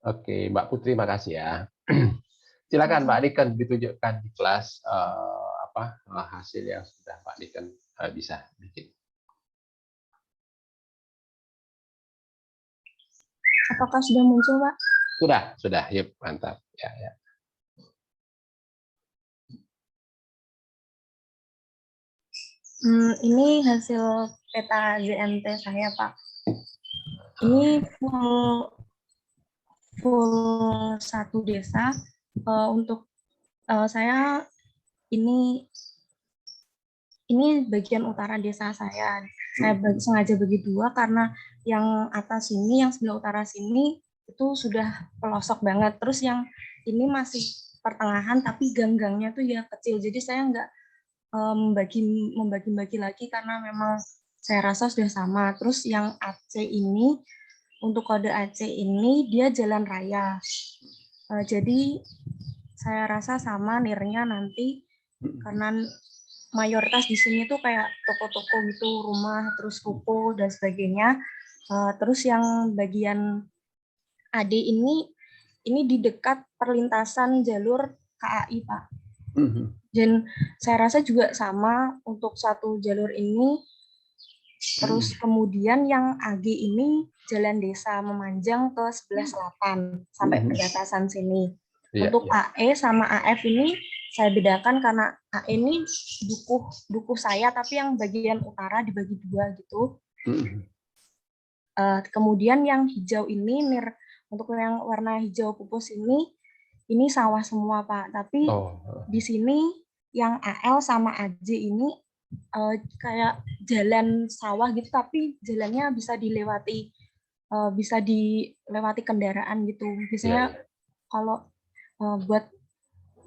Oke, Mbak Putri, makasih ya. Silakan Mbak Niken ditunjukkan di kelas hasil yang sudah Mbak Niken bisa bikin. Apakah sudah muncul, Pak? Sudah, yuk, mantap. Ya, ya. Ini hasil peta ZMT saya, Pak. Ini full satu desa. Untuk saya ini bagian utara desa saya. Saya sengaja bagi dua karena yang atas sini, yang sebelah utara sini itu sudah pelosok banget. Terus yang ini masih pertengahan tapi gang-gangnya tuh ya kecil. Jadi saya nggak membagi-bagi lagi karena memang saya rasa sudah sama. Terus yang AC ini, untuk kode AC ini dia jalan raya. Jadi saya rasa sama nirnya nanti karena mayoritas di sini tuh kayak toko-toko gitu, rumah, terus ruko dan sebagainya. Terus yang bagian AD ini di dekat perlintasan jalur KAI, Pak. Dan saya rasa juga sama untuk satu jalur ini. Terus kemudian yang AG ini jalan desa memanjang ke sebelah selatan sampai perbatasan sini. Untuk AE sama AF ini saya bedakan karena AE ini dukuh saya, tapi yang bagian utara dibagi dua gitu. Kemudian yang hijau ini, untuk yang warna hijau pupus ini sawah semua, Pak. Tapi di sini yang AL sama AJ ini kayak jalan sawah gitu, tapi jalannya bisa dilewati kendaraan gitu. Biasanya kalau buat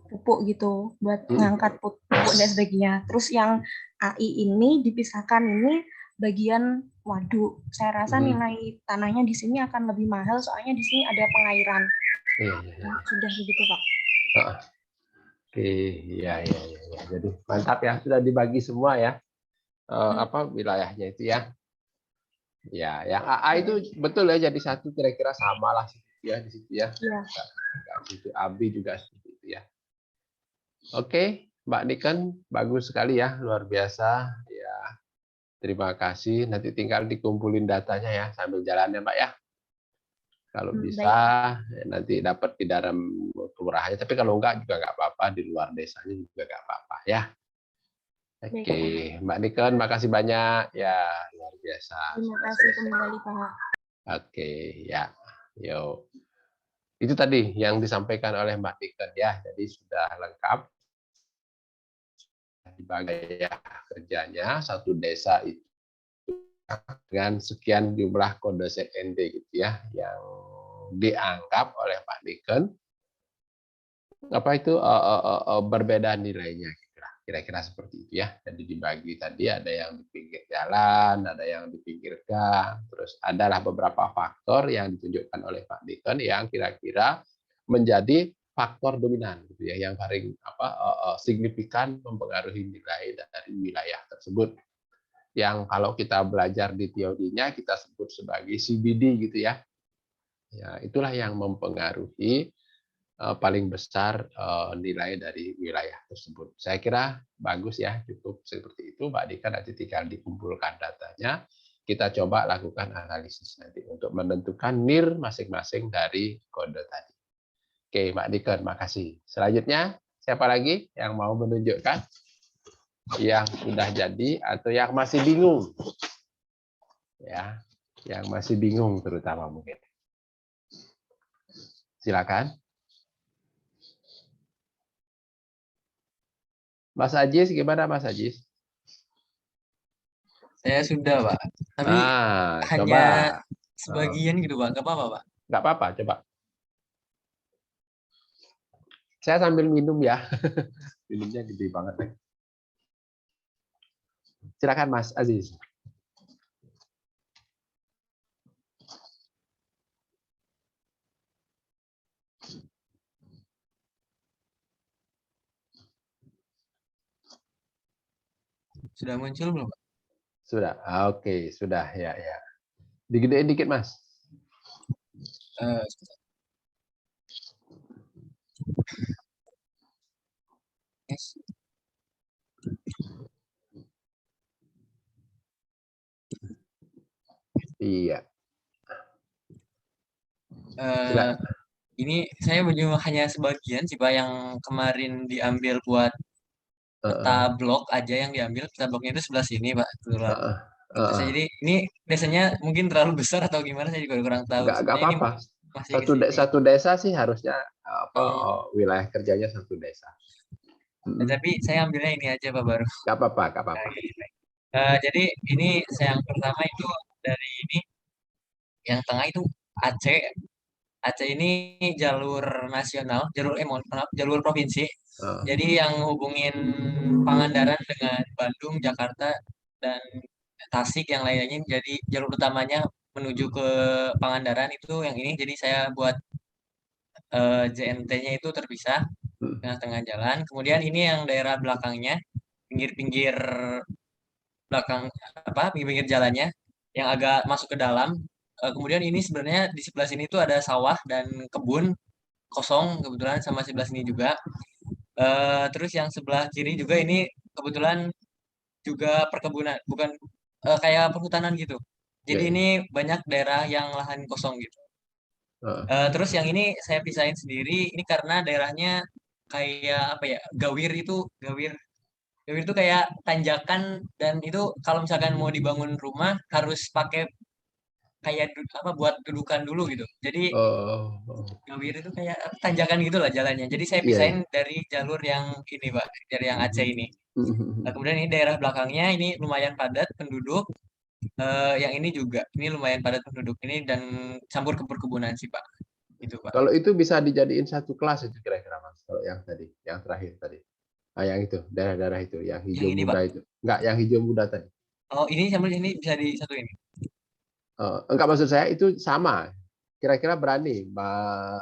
pupuk gitu, buat ngangkat pupuk dan sebagainya. Terus yang AI ini dipisahkan, ini bagian waduk. Saya rasa nilai tanahnya di sini akan lebih mahal, soalnya di sini ada pengairan. Sudah begitu, Pak. Oke, ya. Jadi mantap ya, sudah dibagi semua ya. Wilayahnya itu ya. Ya, yang AA itu betul ya, jadi satu kira-kira samalah ya di situ ya. Itu AB juga seperti itu ya. Oke, Mbak Niken, bagus sekali ya, luar biasa ya. Terima kasih. Nanti tinggal dikumpulin datanya ya sambil jalannya, Mbak ya. Kalau bisa nanti dapat di dalam kelurahannya, tapi kalau enggak juga enggak apa-apa, di luar desanya juga enggak apa-apa ya. Oke, Mbak Niken, makasih banyak ya, luar biasa. Terima kasih kembali, Pak. Oke, ya. Yuk. Itu tadi yang disampaikan oleh Mbak Niken ya. Jadi sudah lengkap dibagi ya kerjanya satu desa itu dengan sekian jumlah kode CND gitu ya yang dianggap oleh Pak Niken berbeda nilainya kira-kira seperti itu ya. Jadi dibagi tadi ada yang di pinggir jalan, ada yang di pinggir gang, terus adalah beberapa faktor yang ditunjukkan oleh Pak Niken yang kira-kira menjadi faktor dominan gitu ya, yang paling signifikan mempengaruhi nilai dari wilayah tersebut. Yang kalau kita belajar di teorinya kita sebut sebagai CBD gitu ya. Ya, itulah yang mempengaruhi paling besar nilai dari wilayah tersebut. Saya kira bagus ya, cukup seperti itu. Mbak Dika nanti tinggal dikumpulkan datanya. Kita coba lakukan analisis nanti untuk menentukan NIR masing-masing dari kode tadi. Oke, Mbak Dika, makasih. Selanjutnya, siapa lagi yang mau menunjukkan yang sudah jadi atau yang masih bingung? Ya, yang masih bingung terutama mungkin. Silakan. Mas Ajis, gimana Mas Ajis? Saya sudah, Pak. Tapi hanya sebagian gitu, Pak. Nggak apa-apa, Pak. Nggak apa-apa, coba. Saya sambil minum ya. Minumnya gede banget. Silakan Mas Aziz. Sudah muncul belum, Pak? Sudah. Oke, sudah ya. Digedein dikit, Mas. Yes. Iya. Ini saya hanya sebagian sih Pak yang kemarin diambil buat peta blok aja yang diambil. Peta bloknya itu sebelah sini Pak, kebetulan. Jadi ini desanya mungkin terlalu besar atau gimana, saya juga kurang tahu. Nggak Sebenarnya ini apa-apa. masih ke sini. Satu desa sih harusnya Oh. wilayah kerjanya satu desa. Tapi saya ambilnya ini aja Pak baru. Nggak apa-apa, nggak apa-apa. Jadi ini yang pertama itu dari ini, yang tengah itu Aceh. Aceh ini jalur nasional, jalur provinsi. Jadi yang hubungin Pangandaran dengan Bandung, Jakarta, dan Tasik yang lainnya. Jadi jalur utamanya menuju ke Pangandaran itu yang ini. Jadi saya buat JNT-nya itu terpisah tengah-tengah jalan. Kemudian ini yang daerah belakangnya, pinggir-pinggir belakang pinggir-pinggir jalannya yang agak masuk ke dalam. Kemudian ini sebenarnya di sebelah sini tuh ada sawah dan kebun kosong kebetulan, sama sebelah sini juga. Terus yang sebelah kiri juga ini kebetulan juga perkebunan, bukan kayak perhutanan gitu. Jadi ini banyak daerah yang lahan kosong gitu. Terus yang ini saya pisahin sendiri, ini karena daerahnya kayak apa ya, gawir itu kayak tanjakan, dan itu kalau misalkan mau dibangun rumah harus pakai kayak buat dudukan dulu gitu. Jadi gawir itu kayak tanjakan gitulah jalannya. Jadi saya pisahin dari jalur yang ini Pak, dari yang Aceh ini. Nah, kemudian ini daerah belakangnya ini lumayan padat penduduk. Yang ini juga ini lumayan padat penduduk ini, dan campur ke perkebunan sih Pak. Itu Pak. Kalau itu bisa dijadiin satu kelas itu kira-kira Mas. Kalau yang tadi, yang terakhir tadi. Yang itu, daerah-daerah itu, yang hijau Yang ini, muda Pak. itu. Enggak, yang hijau muda tadi. Oh, ini sambil ini bisa disatuin. Enggak, maksud saya itu sama. Kira-kira berani Mas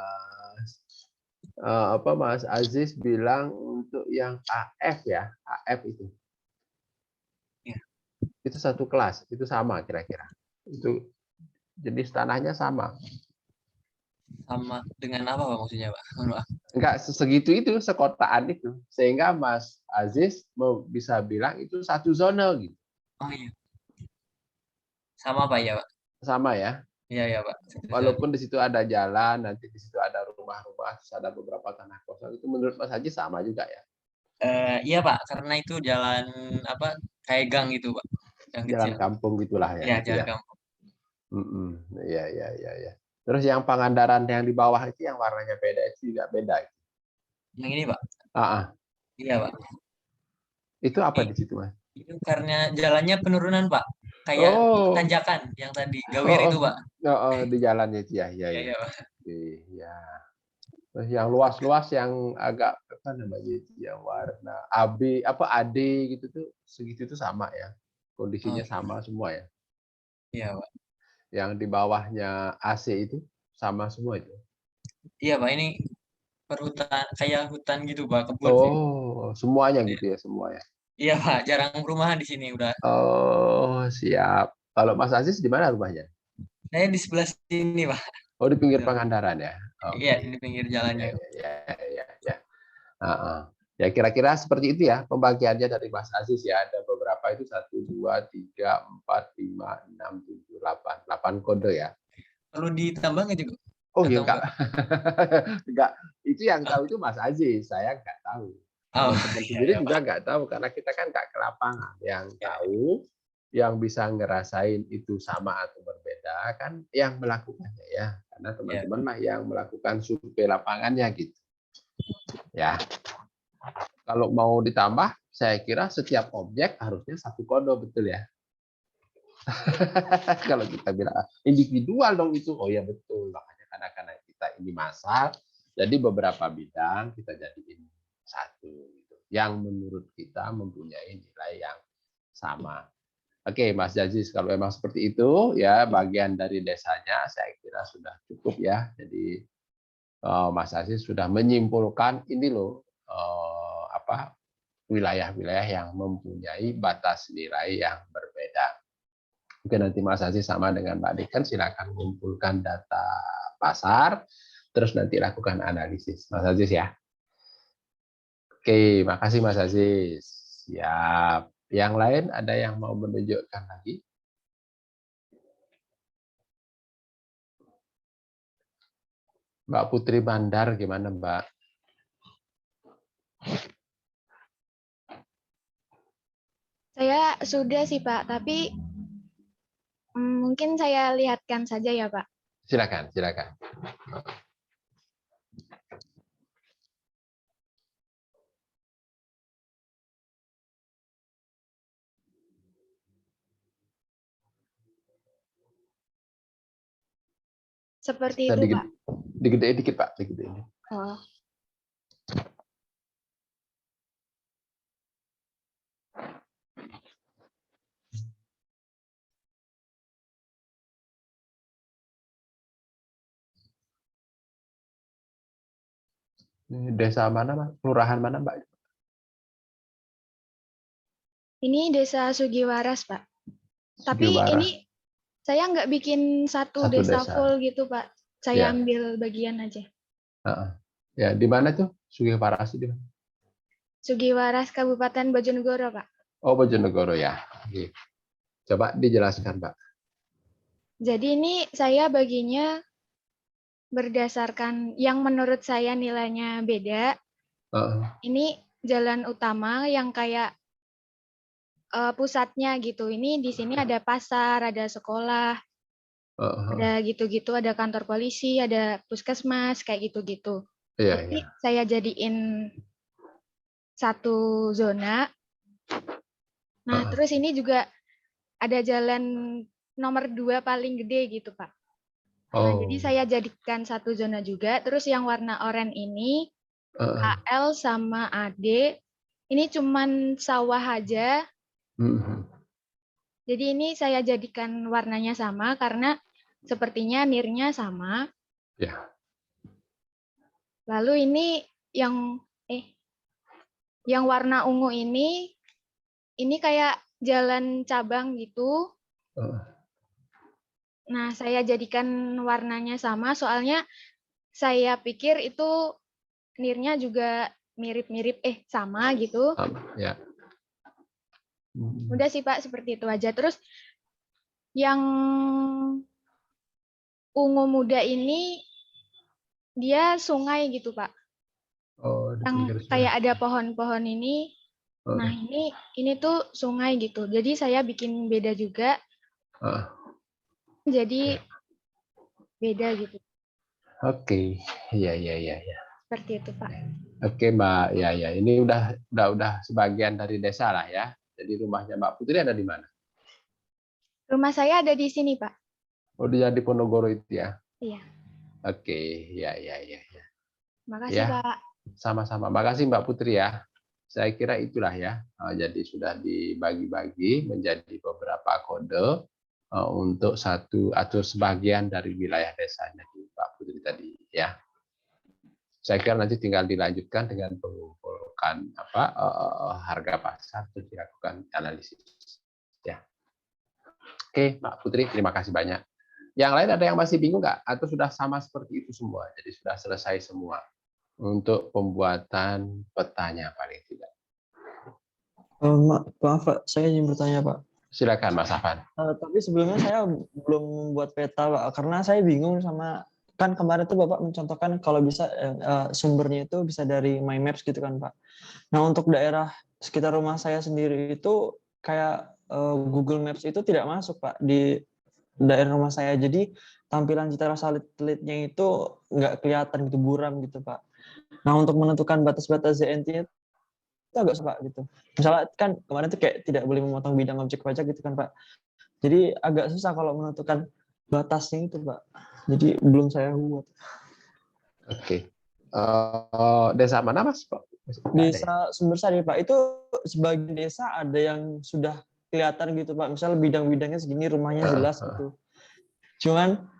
Aziz bilang untuk yang AF ya, AF itu. Ya. Itu satu kelas, itu sama kira-kira. Itu jenis tanahnya sama. Sama dengan apa Pak maksudnya Pak? Enggak segitu itu, sekotaan itu. Sehingga Mas Aziz bisa bilang itu satu zona gitu. Oh iya. Sama Pak ya Pak? Sama ya. Iya Pak. Walaupun di situ ada jalan, nanti di situ ada rumah-rumah, ada beberapa tanah kosong, itu menurut Mas Haji sama juga ya? Iya Pak, karena itu jalan kayak gang gitu Pak. Jalan kampung gitulah ya. Iya, gitu jalan ya. kampung. Iya. Terus yang Pangandaran yang di bawah itu yang warnanya beda itu juga beda. Yang ini Pak? Iya Pak. Itu apa di situ Mas? Itu karena jalannya penurunan Pak. Kayak tanjakan yang tadi, gawir itu Pak. Di jalannya itu ya. Iya Pak. Iya. Terus yang luas-luas yang agak apa namanya itu, yang warna AB AD gitu tuh segitu tuh sama ya. Kondisinya sama semua ya. Iya Pak. Yang di bawahnya AC itu sama semua itu. Iya Pak, ini perhutan kayak hutan gitu Pak, kebun sih. Semuanya gitu ya, semua ya. Iya Pak, jarang perumahan di sini udah. Siap. Kalau Mas Aziz di mana rumahnya? Saya di sebelah sini Pak. Di pinggir Pangandaran ya. Iya, di pinggir jalannya. Ya. Ya kira-kira seperti itu ya pembagiannya dari Mas Aziz ya. Ada beberapa itu 1, 2, 3, 4, 5, 6, 7, 8. 8 kode ya. Perlu ditambah nggak juga? Iya enggak. Itu yang tahu itu Mas Aziz. Saya nggak tahu. Teman-teman sendiri juga nggak tahu karena kita kan nggak ke lapangan. Yang tahu, yang bisa ngerasain itu sama atau berbeda kan yang melakukannya ya. Karena teman-teman mah yang melakukan survei lapangannya gitu. Ya. Kalau mau ditambah, saya kira setiap objek harusnya satu kode, betul ya. Kalau kita bilang individual dong itu, ya betul. Makanya karena kita ini massal, jadi beberapa bidang kita jadiin satu, gitu. Yang menurut kita mempunyai nilai yang sama. Oke, Mas Jazis, kalau memang seperti itu, ya bagian dari desanya saya kira sudah cukup ya. Jadi Mas Jazis sudah menyimpulkan ini loh wilayah-wilayah yang mempunyai batas nilai yang berbeda. Mungkin nanti Mas Aziz sama dengan Mbak Diken silakan mengumpulkan data pasar, terus nanti lakukan analisis. Mas Aziz ya. Oke, makasih Mas Aziz. Siap. Yang lain ada yang mau menunjukkan lagi? Mbak Putri Bandar gimana Mbak? Saya sudah sih Pak, tapi mungkin saya lihatkan saja ya Pak. Silakan, silakan. Seperti itu Pak. Digedein dikit Pak, digedein. Oh. Ini desa mana Mbak? Kelurahan mana Mbak? Ini Desa Sugiwaras Pak. Tapi Sugiwaras. ini saya nggak bikin satu desa full gitu Pak. Saya ambil bagian aja. Ya, di mana tuh Sugiwaras itu? Sugiwaras Kabupaten Bojonegoro Pak. Oh, Bojonegoro ya. Oke. Coba dijelaskan Pak. Jadi ini saya baginya berdasarkan yang menurut saya nilainya beda. Ini jalan utama yang kayak pusatnya gitu. Ini di sini ada pasar, ada sekolah, ada gitu-gitu, ada kantor polisi, ada puskesmas, kayak gitu-gitu. Tapi saya jadiin satu zona. Nah, terus ini juga ada jalan nomor 2 paling gede gitu, Pak. Nah, jadi saya jadikan satu zona juga. Terus yang warna oranye ini, AL sama AD, ini cuman sawah aja. Jadi ini saya jadikan warnanya sama karena sepertinya nirnya sama. Ya. Lalu ini yang warna ungu ini kayak jalan cabang gitu. Nah, saya jadikan warnanya sama soalnya saya pikir itu nirnya juga mirip-mirip sama gitu. Ya. Udah sih Pak, seperti itu aja. Terus yang ungu muda ini dia sungai gitu Pak. Yang kayak ada pohon-pohon ini. Nah, ini tuh sungai gitu. Jadi saya bikin beda juga. Jadi beda gitu. Oke. Iya. Seperti itu, Pak. Oke, Mbak. Ya. Ini udah sebagian dari desa lah ya. Jadi rumahnya Mbak Putri ada di mana? Rumah saya ada di sini, Pak. Oh, di Ponorogo itu ya? Iya. Oke, ya. Makasih, ya. Pak. Sama-sama. Makasih Mbak Putri ya. Saya kira itulah ya. Jadi sudah dibagi-bagi menjadi beberapa kode untuk satu atau sebagian dari wilayah desanya di Mbak Putri tadi ya. Saya kira nanti tinggal dilanjutkan dengan mengumpulkan harga pasar terus dilakukan analisis ya. Oke, Mbak Putri, terima kasih banyak. Yang lain ada yang masih bingung nggak? Atau sudah sama seperti itu semua? Jadi sudah selesai semua untuk pembuatan petanya paling tidak. Maaf Pak, saya ingin bertanya Pak. Silakan Mas Afan. Tapi sebelumnya saya belum membuat peta Pak, karena saya bingung sama, kan kemarin tuh Bapak mencontohkan kalau bisa sumbernya itu bisa dari My Maps gitu kan Pak. Nah untuk daerah sekitar rumah saya sendiri itu kayak Google Maps itu tidak masuk Pak di daerah rumah saya. Jadi tampilan citra satelitnya itu nggak kelihatan gitu, buram gitu Pak. Nah untuk menentukan batas-batas ZNT itu agak susah Pak gitu. Misalnya kan kemarin tuh kayak tidak boleh memotong bidang objek pajak gitu kan Pak. Jadi agak susah kalau menentukan batasnya itu Pak. Jadi belum saya buat. Oke. Desa mana Mas? Desa Sumbersari Pak. Itu sebagian desa ada yang sudah kelihatan gitu Pak. Misalnya bidang-bidangnya segini, rumahnya jelas gitu. Cuman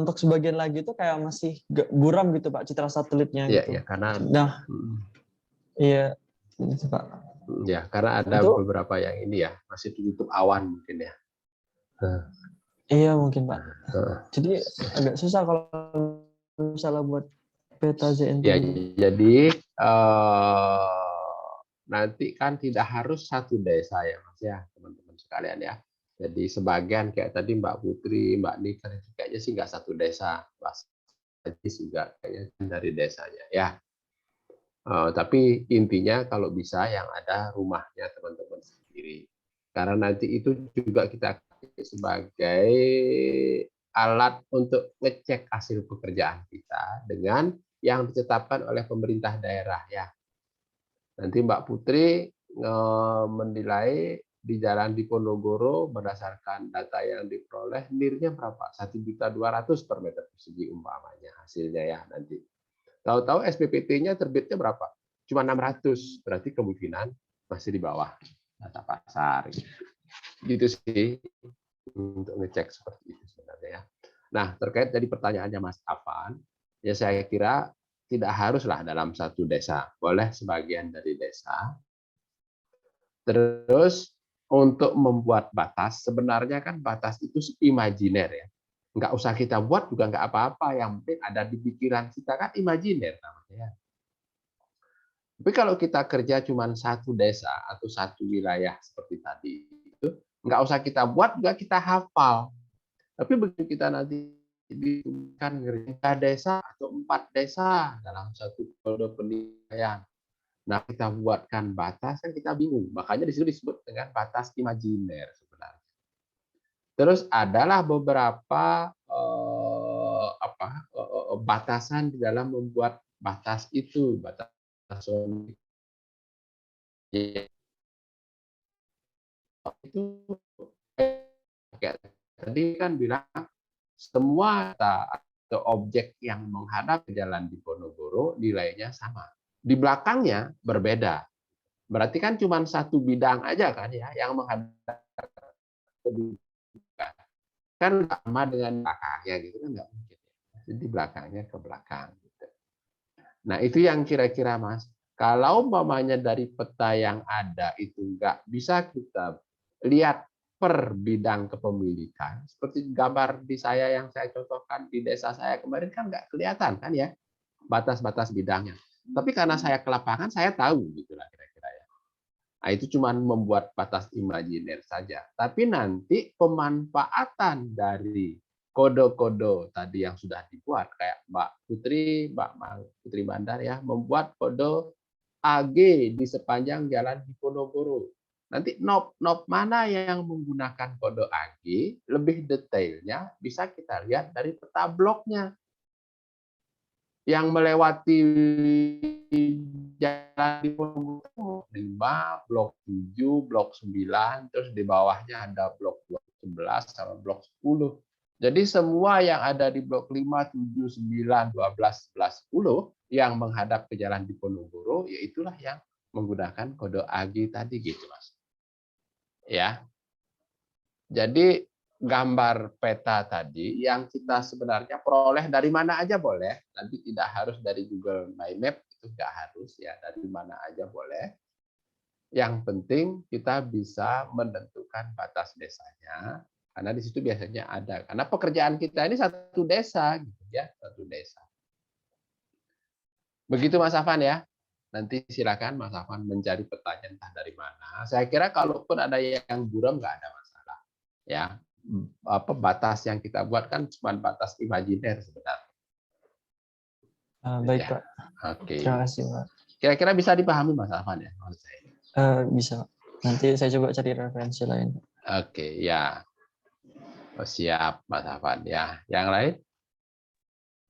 untuk sebagian lagi itu kayak masih buram gitu Pak citra satelitnya gitu. Iya, karena iya gitu Pak. Ya, karena ada beberapa yang ini ya, masih ditutup awan mungkin ya. Iya mungkin Pak. Jadi agak susah kalau misalnya buat peta ZNT. Ya, jadi nanti kan tidak harus satu desa ya Mas ya, teman-teman sekalian ya. Jadi sebagian kayak tadi Mbak Putri, Mbak Nika itu kayaknya sih nggak satu desa, Mas Haji juga kayaknya dari desanya ya. Tapi intinya kalau bisa yang ada rumahnya teman-teman sendiri. Karena nanti itu juga kita pakai sebagai alat untuk ngecek hasil pekerjaan kita dengan yang ditetapkan oleh pemerintah daerah ya. Nanti Mbak Putri menilai di Jalan Diponegoro berdasarkan data yang diperoleh NIR-nya berapa? 1.200.000 per meter persegi umpamanya hasilnya ya nanti. Tahu-tahu SPPT-nya terbitnya berapa? Cuma 600, berarti kemungkinan masih di bawah data pasar. Gitu sih untuk ngecek seperti itu sebenarnya ya. Nah, terkait dari pertanyaannya Mas Afan, ya saya kira tidak haruslah dalam satu desa, boleh sebagian dari desa. Terus untuk membuat batas, sebenarnya kan batas itu imajiner ya. Nggak usah kita buat juga nggak apa-apa, yang penting ada di pikiran kita kan imajiner namanya. Tapi kalau kita kerja cuma satu desa atau satu wilayah seperti tadi itu, nggak usah kita buat juga kita hafal. Tapi begitu kita nanti kan 3 desa atau 4 desa dalam satu kode penilaian. Nah, kita buatkan batas kan kita bingung. Makanya di situ disebut dengan batas imajiner sebenarnya. Terus adalah beberapa batasan di dalam membuat batas itu, batas itu kayak tadi kan bilang semua atau objek yang menghadap ke Jalan Diponegoro nilainya sama. Di belakangnya berbeda. Berarti kan cuma satu bidang aja kan ya yang menghadap ke belakang. Kan sama dengan belakangnya gitu kan nggak mungkin. Jadi belakangnya ke belakang. Gitu. Nah itu yang kira-kira Mas. Kalau umpamanya dari peta yang ada itu nggak bisa kita lihat per bidang kepemilikan, seperti gambar di saya yang saya contohkan di desa saya kemarin kan nggak kelihatan kan ya batas-batas bidangnya. Tapi karena saya ke lapangan saya tahu gitulah kira-kira ya. Nah, itu cuma membuat batas imajiner saja. Tapi nanti pemanfaatan dari kode-kode tadi yang sudah dibuat kayak Mbak Putri Bandar ya membuat kode AG di sepanjang Jalan Diponegoro. Nanti knob mana yang menggunakan kode AG lebih detailnya bisa kita lihat dari peta bloknya. Yang melewati Jalan Diponegoro 5, blok 7, blok 9, terus di bawahnya ada blok 11 sama blok 10. Jadi semua yang ada di blok 5, 7, 9, 12, 11, 10 yang menghadap ke Jalan Diponegoro, yaitulah yang menggunakan kode AG tadi gitu, Mas. Ya. Jadi gambar peta tadi yang kita sebenarnya peroleh dari mana aja boleh, tapi tidak harus dari Google My Map, itu nggak harus ya, dari mana aja boleh. Yang penting kita bisa menentukan batas desanya, karena di situ biasanya ada. Karena pekerjaan kita ini satu desa, gitu ya, satu desa. Begitu Mas Afan ya. Nanti silakan Mas Afan mencari petanya entah dari mana. Saya kira kalaupun ada yang buram nggak ada masalah. Ya, apa batas yang kita buat kan cuma batas imajiner sebenarnya. Baik ya. Pak. Oke. Terima kasih Pak. Kira-kira bisa dipahami Mas Afan ya? Bisa. Nanti saya coba cari referensi lain. Oke, ya. Oh, siap Mas Afan ya. Yang lain?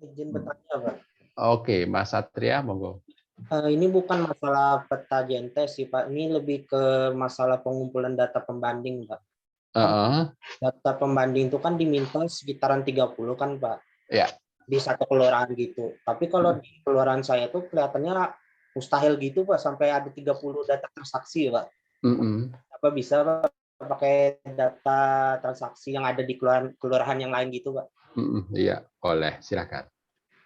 Izin bertanya Pak. Oke, Mas Satria monggo. Ini bukan masalah peta JNTS sih Pak. Ini lebih ke masalah pengumpulan data pembanding Pak. Data pembanding itu kan diminta sekitaran 30 kan Pak. Ya. Di satu kelurahan gitu. Tapi kalau di kelurahan saya tuh kelihatannya mustahil gitu Pak, sampai ada 30 data transaksi Pak. Apa bisa Pak pakai data transaksi yang ada di kelurahan yang lain gitu Pak? Iya, boleh, silakan.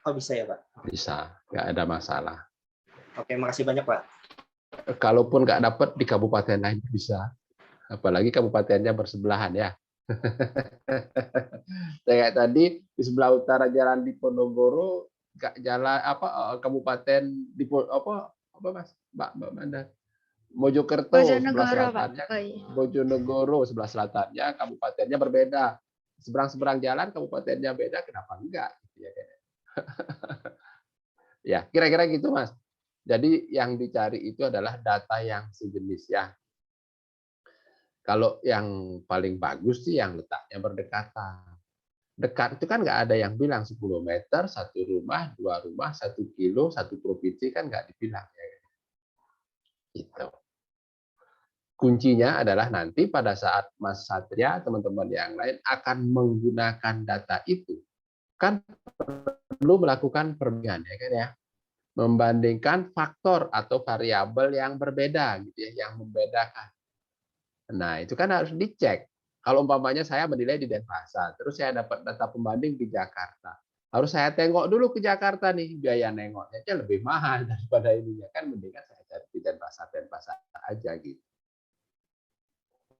Oh bisa ya Pak? Bisa, nggak ada masalah. Oke, makasih banyak Pak. Kalaupun nggak dapat di kabupaten lain bisa. Apalagi kabupatennya bersebelahan ya. Kayak tadi di sebelah utara Jalan Diponegoro, jalan kabupaten di apa Mas, Mbak Manda, Mojokerto sebelah Bojonegoro, Pak. selatannya, Oh, iya. Bojonegoro sebelah selatannya, kabupatennya berbeda. Seberang-seberang jalan kabupatennya beda, kenapa enggak? Ya, ya kira-kira gitu, Mas. Jadi yang dicari itu adalah data yang sejenis ya. Kalau yang paling bagus sih yang letaknya berdekatan. Dekat itu kan nggak ada yang bilang 10 meter, 1 rumah, 2 rumah, 1 kilo, 1 provinsi kan nggak dibilang. Ya. Gitu. Kuncinya adalah nanti pada saat Mas Satria, teman-teman yang lain akan menggunakan data itu, kan perlu melakukan perbandingan, ya kan ya, membandingkan faktor atau variabel yang berbeda, gitu ya, yang membedakan. Nah itu kan harus dicek. Kalau umpamanya saya menilai di Denpasar, terus saya dapat data pembanding di Jakarta, harus saya tengok dulu ke Jakarta nih, biaya nengoknya lebih mahal daripada ininya, kan mendingan saya cari di Denpasar aja gitu.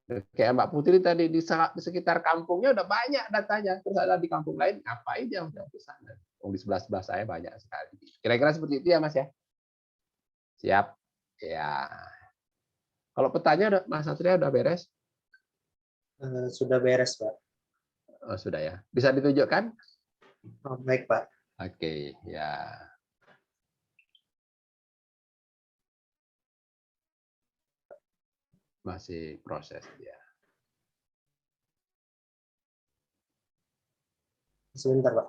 Kayak Mbak Putri tadi di sekitar kampungnya udah banyak datanya, terus ada di kampung lain ngapain dia udah ke sana? Di sebelah saya banyak sekali. Kira-kira seperti itu ya Mas ya. Siap. Ya. Kalau petanya Mas Satria udah beres? Sudah beres, Pak. Oh, sudah ya. Bisa ditunjukkan? Oh, baik, Pak. Oke, ya. Masih proses dia. Sebentar, Pak.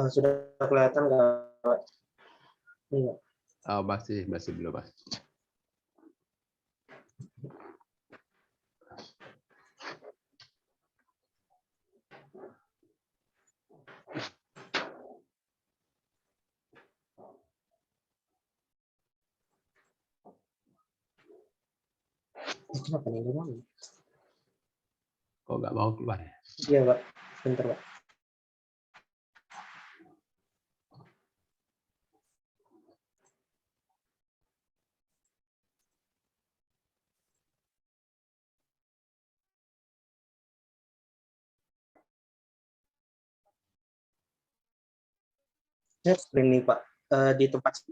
Sudah kelihatan nggak, Pak? Iya. Oh, masih belum, Mas. Kenapa nih? Kok nggak mau keluar ya? Iya, Pak. Sebentar, Pak. Ini Pak, di tempat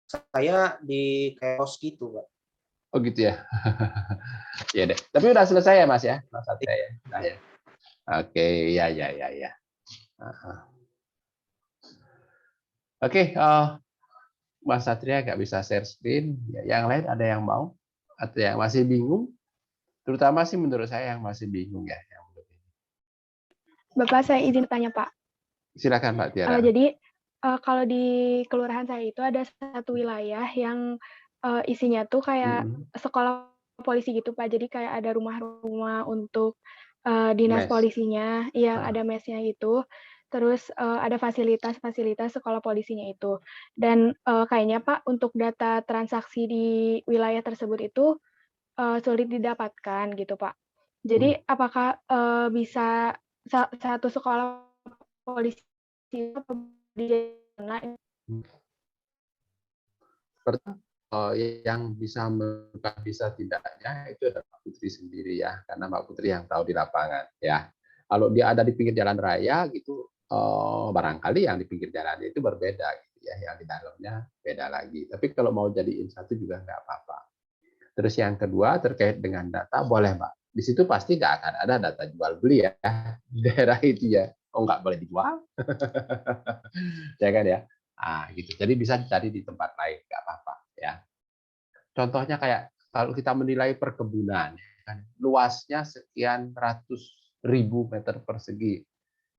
saya di chaos gitu, Pak. Oh gitu ya. Iya deh. Tapi udah selesai ya Mas ya, Mas Satria ya. Nah, ya. Oke, ya. Oke, Mas Satria nggak bisa share screen. Ya, yang lain ada yang mau atau yang masih bingung? Terutama sih menurut saya yang masih bingung ya. Bapak, saya izin tanya Pak. Silakan Pak Tiara. Jadi kalau di kelurahan saya itu ada satu wilayah yang isinya tuh kayak sekolah polisi gitu Pak. Jadi kayak ada rumah-rumah untuk dinas polisinya, yang ada mesnya gitu. Terus ada fasilitas-fasilitas sekolah polisinya itu. Dan kayaknya Pak untuk data transaksi di wilayah tersebut itu sulit didapatkan gitu Pak. Jadi apakah bisa satu sekolah polisi yang bisa tidaknya itu adalah Mbak Putri sendiri ya, karena Mbak Putri yang tahu di lapangan ya. Kalau dia ada di pinggir jalan raya gitu, barangkali yang di pinggir jalan itu berbeda gitu ya, yang di dalamnya beda lagi. Tapi kalau mau jadiin satu juga nggak apa-apa. Terus yang kedua terkait dengan data, boleh Mbak. Di situ pasti nggak akan ada data jual beli ya di daerah itu ya. Oh nggak boleh dijual, ya kan ya. Gitu. Jadi bisa dicari di tempat lain, nggak apa-apa ya. Contohnya kayak kalau kita menilai perkebunan, kan, luasnya sekian ratus ribu meter persegi.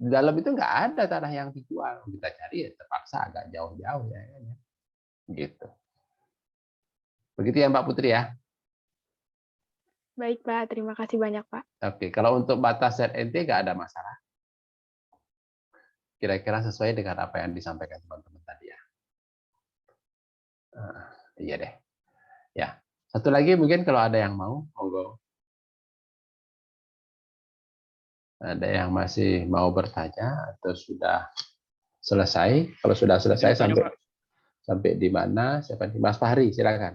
Di dalam itu nggak ada tanah yang dijual. Kita cari ya terpaksa agak jauh-jauh ya. Gitu. Begitu ya Mbak Putri ya. Baik Pak, terima kasih banyak Pak. Oke, kalau untuk batas ZNT nggak ada masalah. Kira-kira sesuai dengan apa yang disampaikan teman-teman tadi ya. Iya deh. Ya, satu lagi mungkin kalau ada yang mau, monggo. Ada yang masih mau bertanya atau sudah selesai? Kalau sudah selesai sampai di mana? Siapa nih? Mas Fahri, silakan.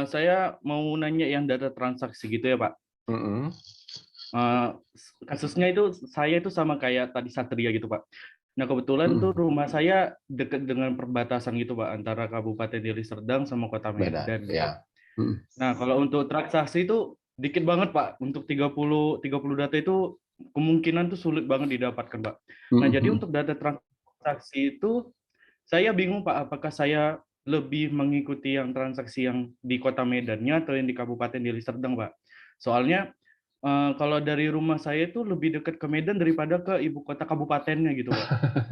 Saya mau nanya yang data transaksi gitu ya Pak. kasusnya itu saya itu sama kayak tadi Satria gitu Pak. Nah kebetulan tuh rumah saya dekat dengan perbatasan gitu Pak antara Kabupaten Deli Serdang sama Kota Medan gitu. Ya. Nah kalau untuk transaksi itu dikit banget Pak. Untuk 30 data itu kemungkinan tuh sulit banget didapatkan Pak. Nah jadi untuk data transaksi itu saya bingung Pak, apakah saya lebih mengikuti yang transaksi yang di Kota Medannya atau yang di Kabupaten Deli Serdang Pak. Soalnya kalau dari rumah saya itu lebih dekat ke Medan daripada ke ibu kota kabupatennya gitu Pak.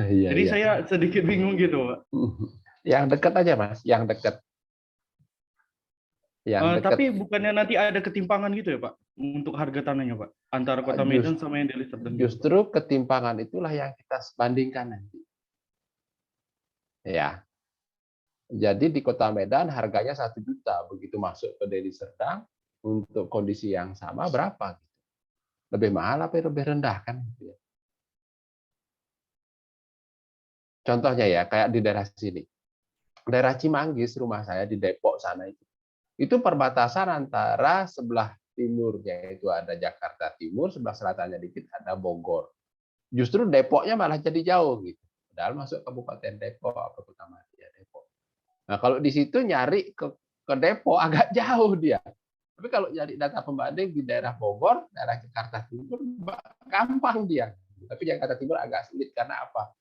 Iya, Jadi iya. saya sedikit bingung gitu Pak. Yang dekat aja Mas, yang dekat. Tapi bukannya nanti ada ketimpangan gitu ya Pak untuk harga tanahnya Pak antara Kota Medan sama yang Deli Serdang. Justru ketimpangan itulah yang kita bandingkan nanti. Ya. Jadi di Kota Medan harganya 1 juta, begitu masuk ke Deli Serdang untuk kondisi yang sama berapa? Lebih mahal apa lebih rendah kan? Contohnya ya kayak di daerah sini, daerah Cimanggis rumah saya di Depok sana itu perbatasan antara sebelah timurnya itu ada Jakarta Timur, sebelah selatannya dikit ada Bogor. Justru Depoknya malah jadi jauh gitu. Padahal masuk Kabupaten Depok atau Kota Madia Depok. Nah kalau di situ nyari ke Depok agak jauh dia. Tapi kalau nyari data pembanding di daerah Bogor, daerah Jakarta Timur gampang dia. Tapi Jakarta Timur agak sulit karena apa?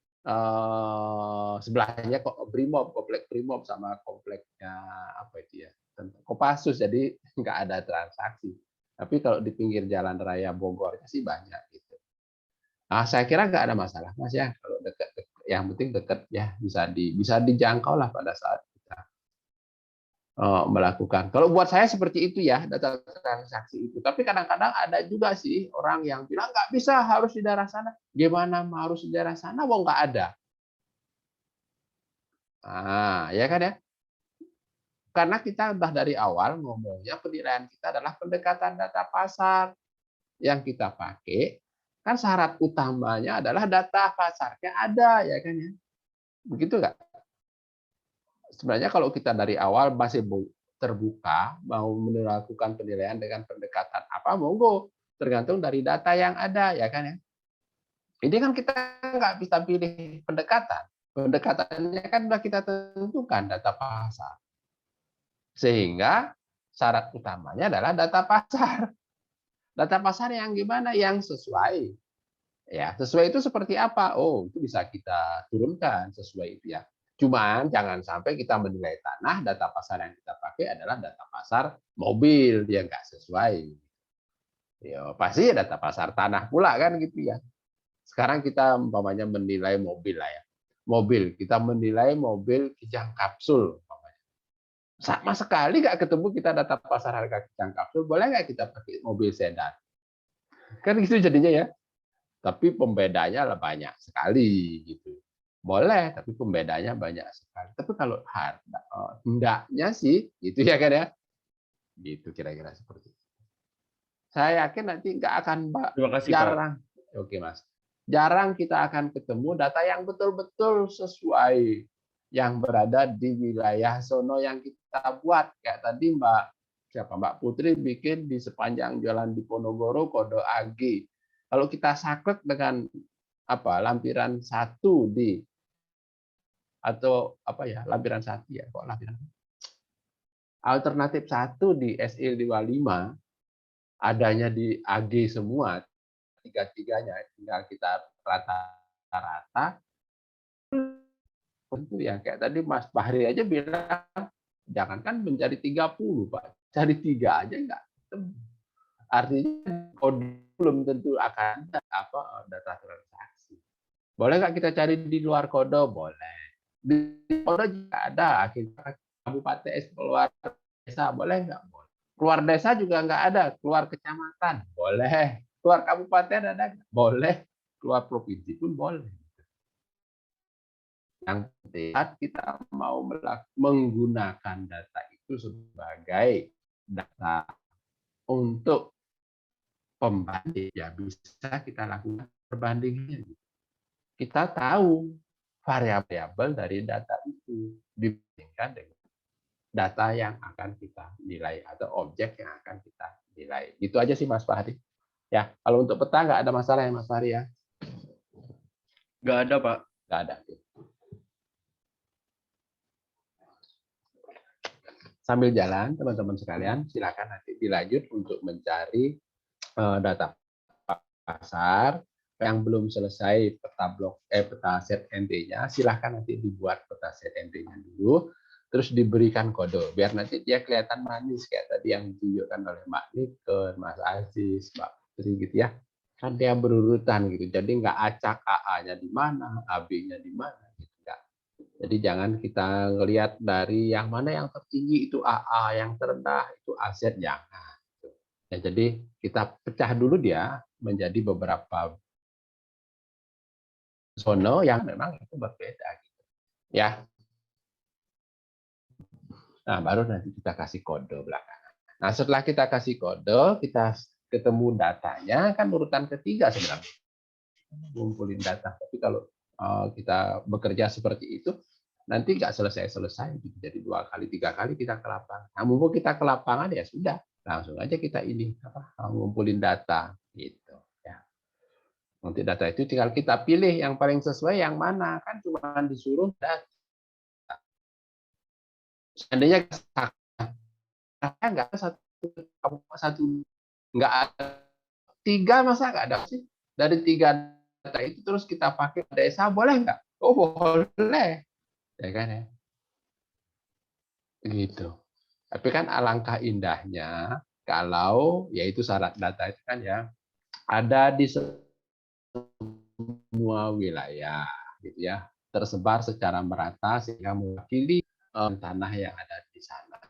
Sebelahnya kok Brimob, komplek Brimob sama kompleknya apa itu ya? Kopassus, jadi nggak ada transaksi. Tapi kalau di pinggir jalan raya Bogornya sih banyak gitu. Nah, saya kira nggak ada masalah Mas ya kalau dekat, yang penting dekat ya bisa dijangkau lah pada saat kita melakukan. Kalau buat saya seperti itu ya data transaksi itu. Tapi kadang-kadang ada juga sih orang yang bilang nggak bisa harus di daerah sana. Gimana harus di daerah sana? Wong nggak ada. Ah, ya kan ya? Karena kita udah dari awal ngomongnya penilaian kita adalah pendekatan data pasar yang kita pakai. Kan syarat utamanya adalah data pasarnya ada, ya kan ya? Begitu nggak? Sebenarnya kalau kita dari awal masih terbuka, mau melakukan penilaian dengan pendekatan apa, monggo. Tergantung dari data yang ada, ya kan ya? Ini kan kita nggak bisa pilih pendekatan. Pendekatannya kan sudah kita tentukan data pasar. Sehingga syarat utamanya adalah data pasar. Data pasar yang gimana? Yang sesuai. Ya, sesuai itu seperti apa? Oh, itu bisa kita turunkan sesuai itu ya. Cuman jangan sampai kita menilai tanah, data pasar yang kita pakai adalah data pasar mobil, dia nggak sesuai. Ya, pasti data pasar tanah pula kan gitu ya. Sekarang kita umpamanya menilai mobil lah ya. Mobil, kita menilai mobil kijang kapsul. Sama sekali nggak ketemu kita data pasar harga kijang kapsul, boleh nggak kita pakai mobil sedan? Kan gitu jadinya ya. Tapi pembedanya banyak sekali gitu. Boleh, tapi pembedanya banyak sekali. Tapi kalau hendaknya sih, gitu ya kan ya. Gitu kira-kira seperti itu. Saya yakin nanti nggak akan jarang. Pak. Oke Mas. Jarang kita akan ketemu data yang betul-betul sesuai yang berada di wilayah sono yang kita buat. Kayak tadi Mbak Putri bikin di sepanjang jalan Diponegoro kode AG. Kalau kita saklek dengan lampiran 1 lampiran 1 ya, kok lampiran alternatif 1 di SIL 25 adanya di AG semua, tiga-tiganya tinggal kita rata-rata. Tentu ya kayak tadi Mas Bahri aja bilang jangankan mencari 30 Pak, cari 3 aja nggak ketemu. Artinya kode belum tentu akan ada data transaksi. Boleh nggak kita cari di luar kode? Boleh. Di kode juga ada akhirnya kabupaten keluar desa, boleh nggak? Boleh. Keluar desa juga nggak ada, keluar kecamatan boleh, keluar kabupaten ada nggak? Boleh, keluar provinsi pun boleh. Yang penting kita mau menggunakan data itu sebagai data untuk pembanding, ya bisa kita lakukan perbandingan. Kita tahu variabel dari data itu dibandingkan dengan data yang akan kita nilai atau objek yang akan kita nilai. Itu aja sih Mas Fahri. Ya, kalau untuk peta nggak ada masalah ya Mas Fahri ya? Nggak ada, Pak. Nggak ada. Sambil jalan, teman-teman sekalian, silakan nanti dilanjut untuk mencari data pasar yang belum selesai peta set NT-nya, silahkan nanti dibuat peta set NT-nya dulu, terus diberikan kode, biar nanti dia kelihatan manis kayak tadi yang ditunjukkan oleh Mbak Nike, Mas Aziz, Mbak Putri gitu ya. Kan dia berurutan gitu, jadi nggak acak AA-nya di mana, AB-nya di mana. Jadi jangan kita ngelihat dari yang mana yang tertinggi itu AA, yang terendah itu aset, jangan. Ya, jadi kita pecah dulu dia menjadi beberapa zona yang memang itu berbeda. Gitu. Ya. Nah, baru nanti kita kasih kode belakangan. Nah, setelah kita kasih kode, kita ketemu datanya, kan urutan ketiga sebenarnya. Ngumpulin data. Tapi kalau kita bekerja seperti itu, nanti nggak selesai-selesai. Jadi 2 kali, 3 kali kita ke lapangan. Nah, mumpung kita ke lapangan ya sudah, langsung aja kita ngumpulin data gitu ya. Nanti data itu tinggal kita pilih yang paling sesuai yang mana, kan cuma disuruh data. Seandainya nggak ada satu nggak ada 3, masa nggak ada sih? Dari 3 data itu terus kita pakai desa boleh nggak? Oh boleh. Ya kan ya, gitu. Tapi kan alangkah indahnya kalau yaitu syarat data itu kan ya ada di semua wilayah, gitu ya, tersebar secara merata sehingga mewakili tanah yang ada di sana.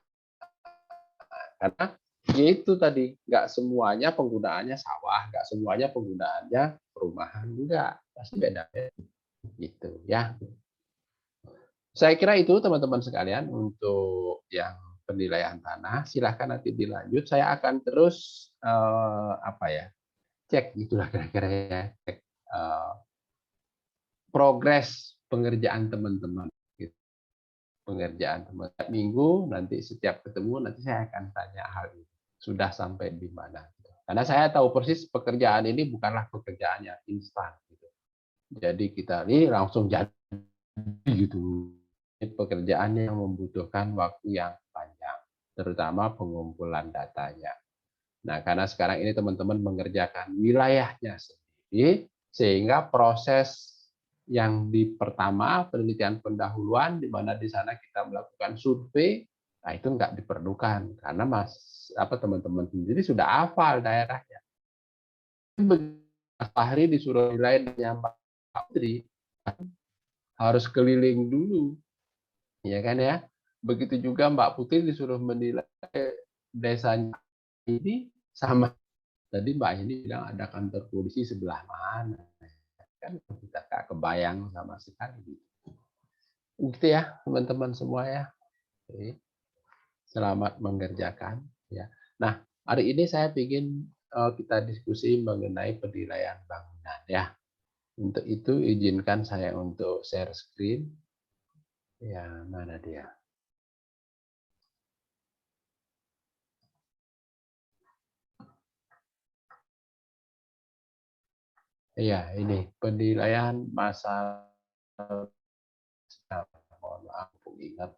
Karena itu tadi nggak semuanya penggunaannya sawah, nggak semuanya penggunaannya perumahan, enggak, pasti beda-beda, gitu ya. Saya kira itu teman-teman sekalian untuk yang penilaian tanah. Silahkan nanti dilanjut. Saya akan terus cek gitulah kira-kira ya, cek progres pengerjaan teman-teman. Gitu. Pengerjaan teman setiap minggu nanti setiap ketemu nanti saya akan tanya hal ini sudah sampai di mana. Karena saya tahu persis pekerjaan ini bukanlah pekerjaan yang instan. Gitu. Jadi kita ini langsung jadi gitu. Pekerjaan yang membutuhkan waktu yang panjang, terutama pengumpulan datanya. Nah, karena sekarang ini teman-teman mengerjakan wilayahnya sendiri, sehingga proses yang di pertama, penelitian pendahuluan, di mana di sana kita melakukan survei, nah itu nggak diperlukan, karena teman-teman sendiri sudah hafal daerahnya. Mas Fahri disuruh wilayahnya Mbak Putri, harus keliling dulu. Ya kan ya. Begitu juga Mbak Putri disuruh menilai desanya ini sama. Tadi Mbak ini bilang ada kantor polisi sebelah mana. Kan kita nggak kebayang sama sekali. Gitu ya teman-teman semua ya. Oke. Selamat mengerjakan. Ya. Nah hari ini saya ingin kita diskusi mengenai penilaian bangunan ya. Untuk itu izinkan saya untuk share screen. Ya mana dia? Iya, ini penilaian masalah. Mohon maaf, aku ingat.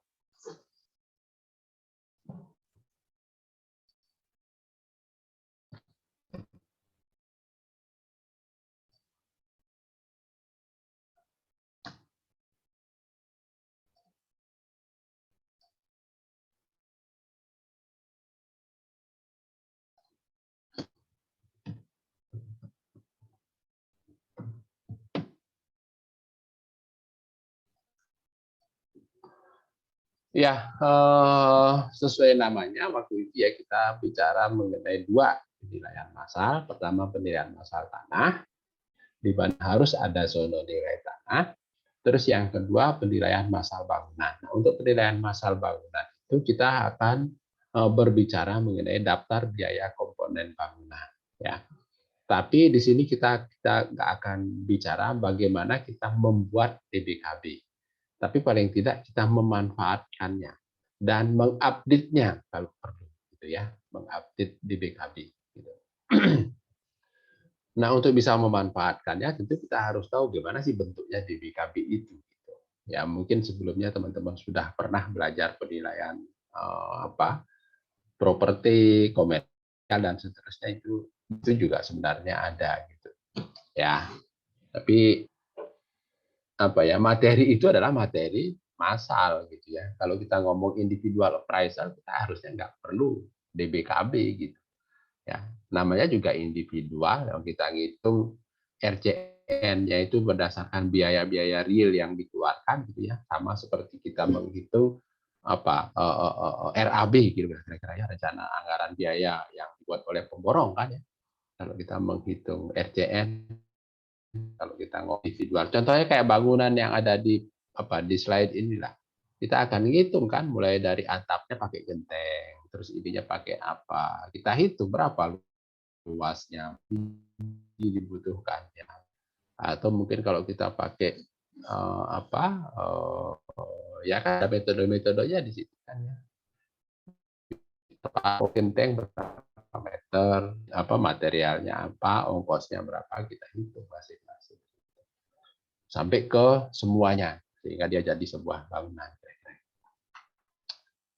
Ya, sesuai namanya waktu itu ya kita bicara mengenai 2 penilaian massal. Pertama penilaian massal tanah, di mana harus ada zona nilai tanah. Terus yang kedua penilaian massal bangunan. Nah, untuk penilaian massal bangunan itu kita akan berbicara mengenai daftar biaya komponen bangunan. Ya, tapi di sini kita nggak akan bicara bagaimana kita membuat DBKB. Tapi paling tidak kita memanfaatkannya dan mengupdate-nya kalau perlu, gitu ya, mengupdate di BKB. Gitu. Nah, untuk bisa memanfaatkannya tentu kita harus tahu gimana sih bentuknya DBKB itu. Gitu. Ya mungkin sebelumnya teman-teman sudah pernah belajar penilaian properti, komersial dan seterusnya itu juga sebenarnya ada gitu. Ya, tapi materi itu adalah materi massal gitu ya. Kalau kita ngomong individual appraisal kita harusnya nggak perlu DBKB gitu. Ya, namanya juga individual yang kita ngitung RCN yaitu berdasarkan biaya-biaya real yang dikeluarkan gitu ya, sama seperti kita menghitung RAB gitu kira-kira ya, rencana anggaran biaya yang dibuat oleh pemborong kan ya. Kalau kita menghitung RCN, kalau kita ngomong individual, contohnya kayak bangunan yang ada di slide inilah, kita akan ngitung kan mulai dari atapnya pakai genteng, terus ininya pakai apa, kita hitung berapa luasnya dibutuhkan ya. Atau mungkin kalau kita pakai ya kan ada metode-metodenya di situ kan ya. Genteng berapa meter, materialnya apa, ongkosnya berapa, kita hitung masing-masing. Sampai ke semuanya sehingga dia jadi sebuah bangunan.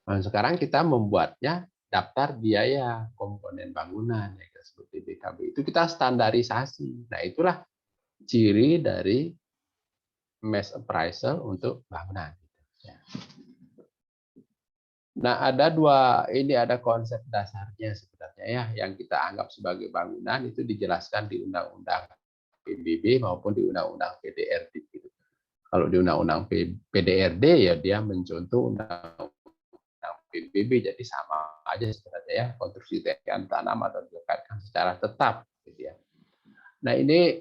Nah, sekarang kita membuatnya daftar biaya komponen bangunan ya seperti DBKB itu kita standarisasi. Nah, itulah ciri dari mass appraisal untuk bangunan. Nah, ada konsep dasarnya sebenarnya ya yang kita anggap sebagai bangunan itu dijelaskan di Undang-Undang PBB maupun di Undang-Undang PDRD. Kalau di Undang-Undang PDRD ya dia mencontoh Undang-Undang PBB, jadi sama aja sebenarnya ya, konstruksi terian tanam atau dilekatkan secara tetap gitu ya. Nah, ini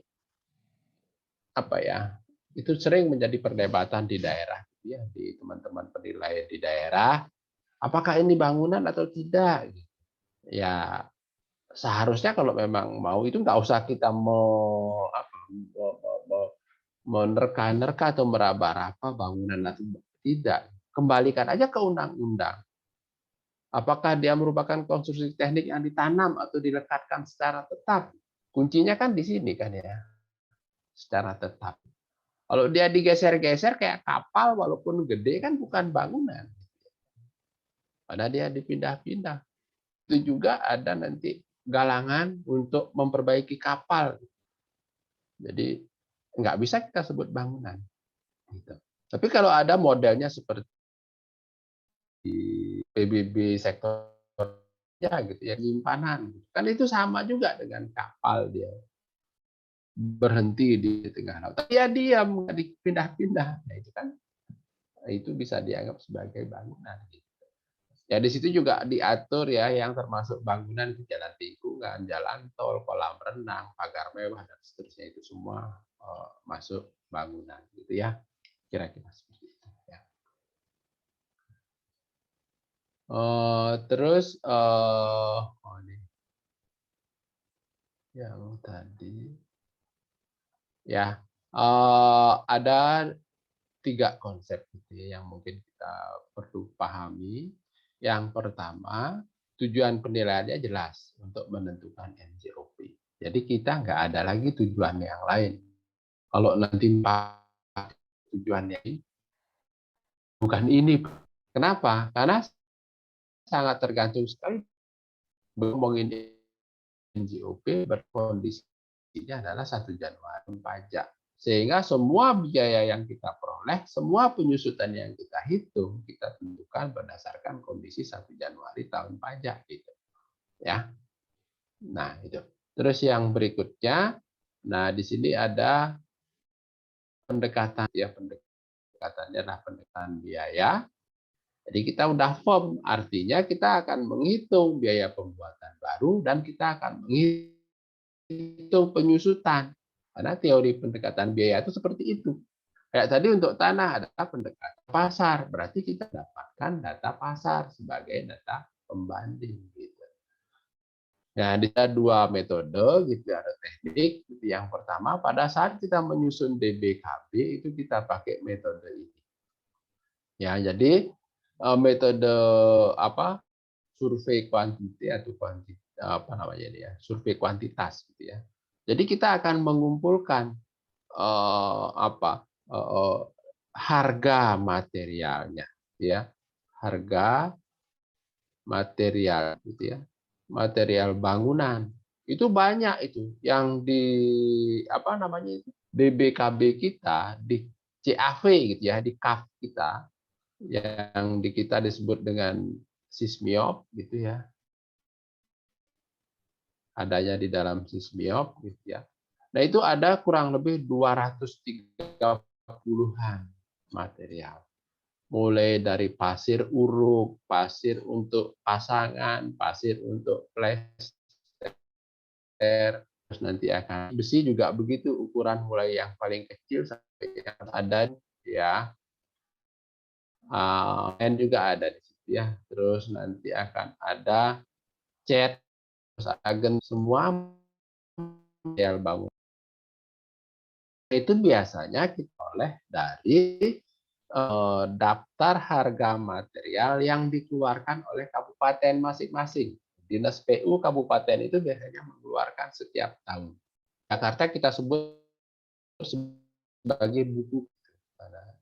itu sering menjadi perdebatan di daerah gitu ya, di teman-teman penilai di daerah, apakah ini bangunan atau tidak. Ya seharusnya kalau memang mau itu nggak usah kita menerka-nerka atau meraba-raba bangunan atau tidak, kembalikan aja ke undang-undang. Apakah dia merupakan konstruksi teknik yang ditanam atau dilekatkan secara tetap? Kuncinya kan di sini kan ya, secara tetap. Kalau dia digeser-geser kayak kapal walaupun gede kan bukan bangunan. Padahal dia dipindah-pindah. Itu juga ada nanti galangan untuk memperbaiki kapal. Jadi nggak bisa kita sebut bangunan. Tapi kalau ada modelnya seperti PBB sektor ya gitu ya, penyimpanan kan itu sama juga dengan kapal, dia berhenti di tengah laut tapi ya diam, nggak dipindah-pindah. Nah itu kan itu bisa dianggap sebagai bangunan gitu. Ya di situ juga diatur ya yang termasuk bangunan, jalan tikungan, jalan tol, kolam renang, pagar mewah dan seterusnya, itu semua masuk bangunan gitu ya, kira-kira seperti itu. Terus ini yang tadi ya ada 3 konsep gitu ya, yang mungkin kita perlu pahami. Yang pertama, tujuan penilaiannya jelas untuk menentukan NJOP. Jadi kita nggak ada lagi tujuan yang lain. Kalau nanti tujuannya bukan ini, kenapa? Karena sangat tergantung sekali ngomongin NJOP berkondisinya adalah 1 Januari pajak. Sehingga semua biaya yang kita peroleh, semua penyusutan yang kita hitung, kita tentukan berdasarkan kondisi 1 Januari tahun pajak gitu. Ya. Nah, itu. Terus yang berikutnya, nah di sini ada pendekatan ya, pendekatannya adalah pendekatan biaya. Jadi kita udah form, artinya kita akan menghitung biaya pembuatan baru dan kita akan menghitung penyusutan. Karena teori pendekatan biaya itu seperti itu. Kayak tadi untuk tanah ada pendekatan pasar, berarti kita dapatkan data pasar sebagai data pembanding. Gitu. Nah, ada 2 metode, gitu, ada teknik. Gitu. Yang pertama, pada saat kita menyusun DBKB itu kita pakai metode ini. Ya, jadi metode survei kuantiti atau survei kuantitas gitu ya. Jadi kita akan mengumpulkan harga materialnya, ya, harga material, gitu ya, material bangunan. Itu banyak itu yang di BBKB kita, di CAV gitu ya, di CAV kita, yang di kita disebut dengan sismiop gitu ya. Adanya di dalam sismiop gitu ya. Nah, itu ada kurang lebih 230-an material. Mulai dari pasir uruk, pasir untuk pasangan, pasir untuk plester, terus nanti akan besi juga begitu, ukuran mulai yang paling kecil sampai yang ada ya. Dan juga ada di situ ya. Terus nanti akan ada cat, terus agen, semua material bangunan. Itu biasanya kita oleh dari daftar harga material yang dikeluarkan oleh kabupaten masing-masing. Dinas PU kabupaten itu biasanya mengeluarkan setiap tahun. Jakarta kita sebut sebagai buku.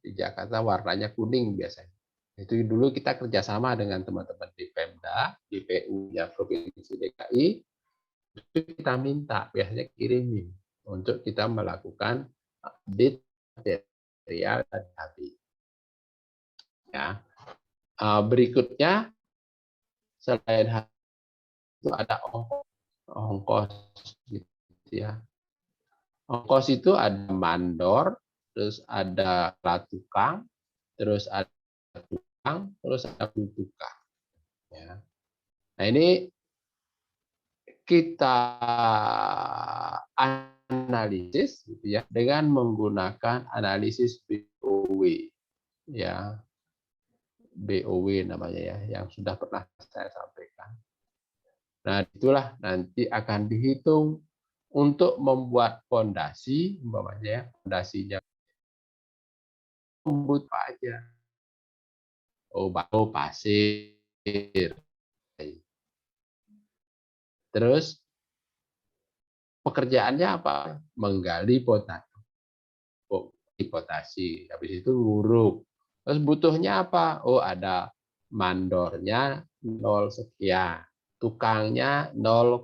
Di Jakarta warnanya kuning biasanya. Itu dulu kita kerjasama dengan teman-teman di Pemda, di PU-nya Provinsi DKI, itu kita minta biasanya kirimin untuk kita melakukan update material dan habis. Ya. Berikutnya selain itu ada ongkos gitu ya. Ongkos itu ada mandor, terus ada tukang, terus ada tukang, terus ada tukang. Ya. Nah, ini kita analisis gitu ya dengan menggunakan analisis BOW ya. BOW namanya ya, yang sudah pernah saya sampaikan. Nah, itulah nanti akan dihitung untuk membuat fondasi, umpamanya fondasinya membuat apa aja. Batu, pasir. Terus pekerjaannya apa? Menggali potasi. Habis itu nguruk. Terus butuhnya apa? Ada mandornya 0 sekian, tukangnya 0,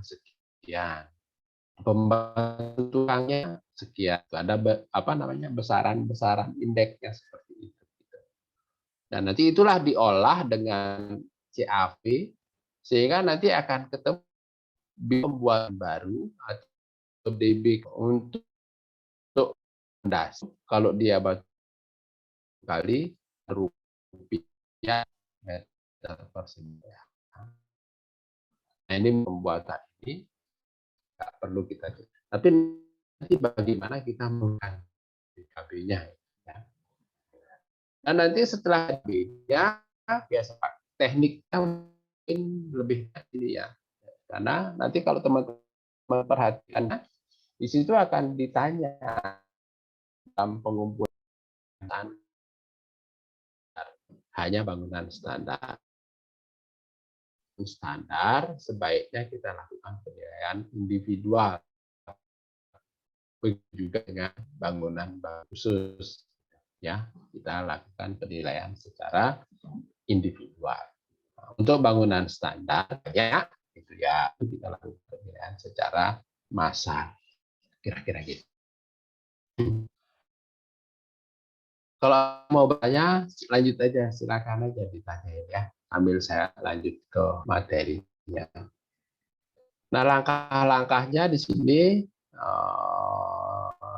sekian, pembantu tukangnya sekian. Ada besaran indeksnya seperti itu. Dan nanti itulah diolah dengan CAV sehingga nanti akan ketemu pembuatan baru atau DB untuk fondasi. Kalau dia batu kali rupiah meter persegi. Nah, ini pembuatan ini nggak perlu kita. Tapi nanti bagaimana kita menggunakan BKB-nya. Ya. Dan nanti setelah BKB-nya biasa tekniknya mungkin lebih ini ya. Karena nanti kalau teman-teman perhatikan di situ akan ditanya dalam pengumpulan hanya bangunan standar. Sebaiknya kita lakukan penilaian individual. Begitu juga dengan bangunan khusus. Ya, kita lakukan penilaian secara individual. Untuk bangunan standar ya, itu ya kita lakukan penilaian secara massal. Kira-kira gitu. Kalau mau bertanya, lanjut aja, silakan aja ditanyain ya. Ambil saya lanjut ke materinya. Nah, langkah-langkahnya di sini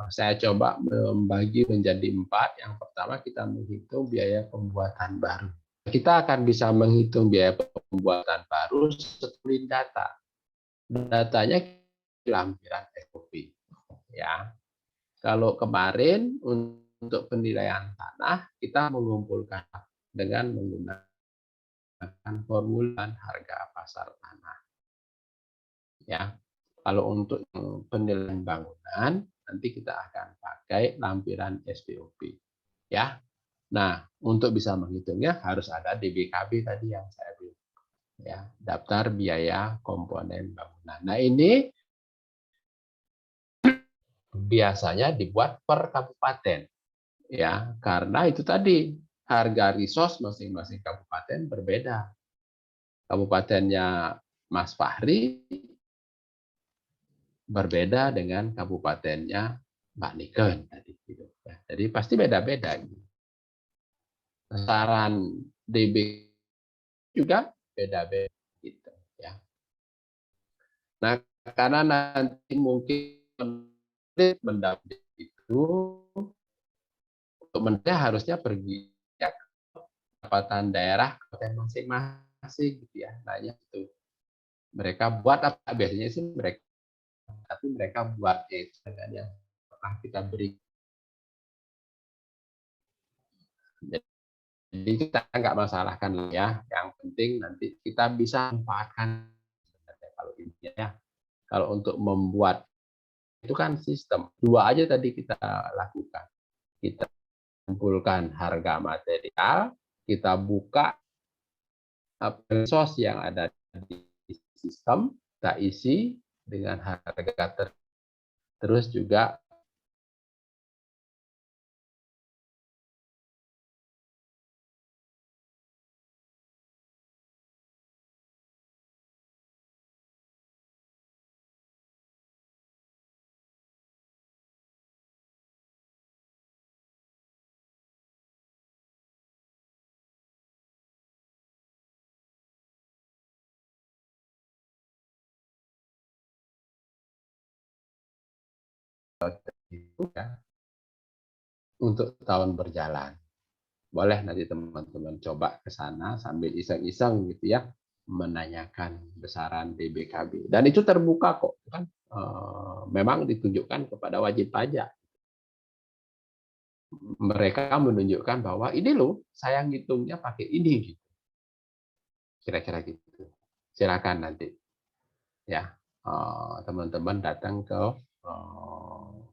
saya coba membagi menjadi 4. Yang pertama kita menghitung biaya pembuatan baru. Kita akan bisa menghitung biaya pembuatan baru setelah data. Datanya lampiran SOP. Ya. Kalau kemarin untuk penilaian tanah kita mengumpulkan dengan menggunakan formulan harga pasar tanah. Ya. Kalau untuk penilaian bangunan nanti kita akan pakai lampiran SPOP. Ya. Nah, untuk bisa menghitungnya harus ada DBKB tadi yang saya bilang. Ya, daftar biaya komponen bangunan. Nah, ini biasanya dibuat per kabupaten, ya, karena itu tadi harga resource masing-masing kabupaten berbeda. Kabupatennya Mas Fahri berbeda dengan kabupatennya Mbak Niken tadi, gitu. Jadi pasti beda-beda. Saran DB juga beda-beda, gitu ya. Nah, karena nanti mungkin mendamping itu untuk menteri harusnya pergi ya, ke pendapatan daerah masing-masing gitu ya. Nanya itu mereka buat apa biasanya sih mereka, tapi mereka buat itu dengan yang pernah kita beri. Jadi kita nggak masalahkan ya. Yang penting nanti kita bisa manfaatkan kalau intinya ya. Kalau untuk membuat itu kan sistem. Dua aja tadi kita lakukan. Kita kumpulkan harga material, kita buka resource yang ada di sistem, kita isi dengan harga terus juga itu ya untuk tahun berjalan. Boleh nanti teman-teman coba ke sana sambil iseng-iseng gitu ya, menanyakan besaran DBKB. Dan itu terbuka kok, kan? Memang ditunjukkan kepada wajib pajak. Mereka menunjukkan bahwa ini loh, saya ngitungnya pakai ini gitu. Kira-kira gitu. Silakan nanti ya teman-teman datang ke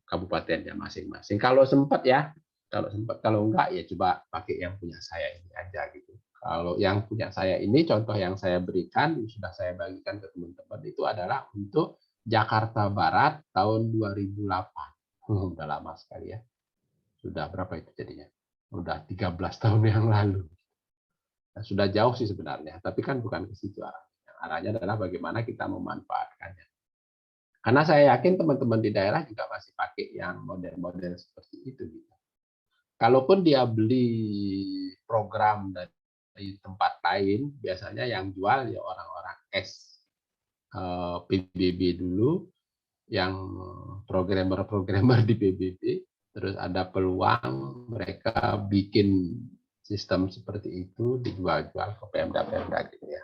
kabupatennya masing-masing. Kalau sempat ya, kalau enggak ya coba pakai yang punya saya ini aja gitu. Kalau yang punya saya ini, contoh yang saya berikan, sudah saya bagikan ke teman-teman, itu adalah untuk Jakarta Barat tahun 2008. Udah lama sekali ya. Sudah berapa itu jadinya? Udah 13 tahun yang lalu. Nah, sudah jauh sih sebenarnya, tapi kan bukan ke situ arahnya. Arahnya adalah bagaimana kita memanfaatkannya. Karena saya yakin teman-teman di daerah juga masih pakai yang model-model seperti itu. Kalaupun dia beli program dari tempat lain, biasanya yang jual ya orang-orang PBB dulu, yang programmer-programmer di PBB, terus ada peluang mereka bikin sistem seperti itu dijual-jual ke Pemda-Pemda gitu ya.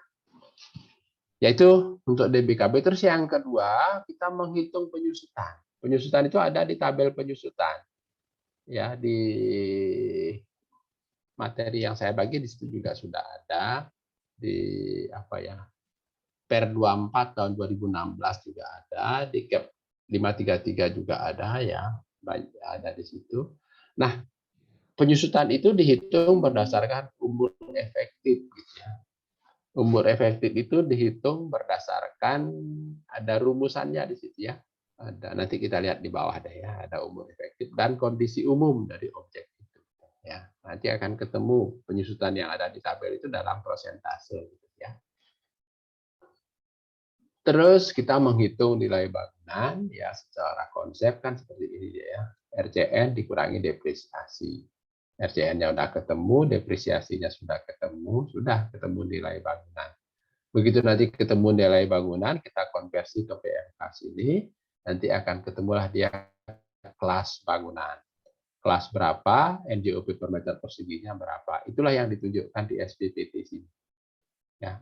Yaitu untuk DBKB. Terus yang kedua, kita menghitung penyusutan. Penyusutan itu ada di tabel penyusutan. Ya, di materi yang saya bagi di situ juga sudah ada, di apa ya, Per 24 tahun 2016 juga ada, di Cap 533 juga ada ya, ada di situ. Nah, penyusutan itu dihitung berdasarkan umur efektif gitu ya. Umur efektif itu dihitung berdasarkan ada rumusannya di situ ya. Ada, nanti kita lihat di bawah deh ya, ada umur efektif dan kondisi umum dari objek itu ya. Nanti akan ketemu penyusutan yang ada di tabel itu dalam persentase gitu ya. Terus kita menghitung nilai bangunan ya, secara konsep kan seperti ini ya. RCN dikurangi depresiasi. RCN-nya sudah ketemu, depresiasinya sudah ketemu nilai bangunan. Begitu nanti ketemu nilai bangunan, kita konversi ke PMK sini, nanti akan ketemulah dia kelas bangunan. Kelas berapa, NJOP per meter perseginya berapa. Itulah yang ditunjukkan di SPPT sini. Ya.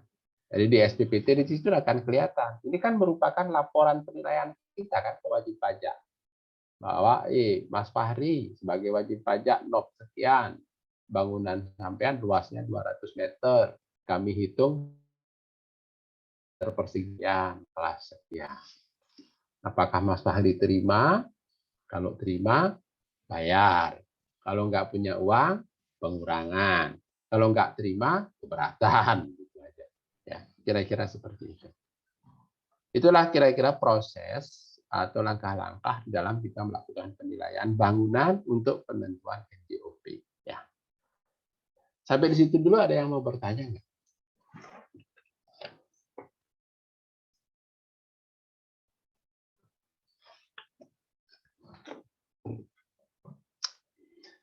Jadi di SPPT di situ akan kelihatan. Ini kan merupakan laporan penilaian kita kan ke wajib pajak. Bahwa Mas Fahri sebagai wajib pajak NOP sekian, bangunan sampean luasnya 200 meter, kami hitung persegian kelas sekian. Apakah Mas Fahri terima? Kalau terima, bayar. Kalau nggak punya uang, pengurangan. Kalau nggak terima, keberatan. Gitu aja. Ya, kira-kira seperti itu. Itulah kira-kira proses atau langkah-langkah di dalam kita melakukan penilaian bangunan untuk penentuan NJOP. Ya. Sampai di situ dulu, ada yang mau bertanya nggak?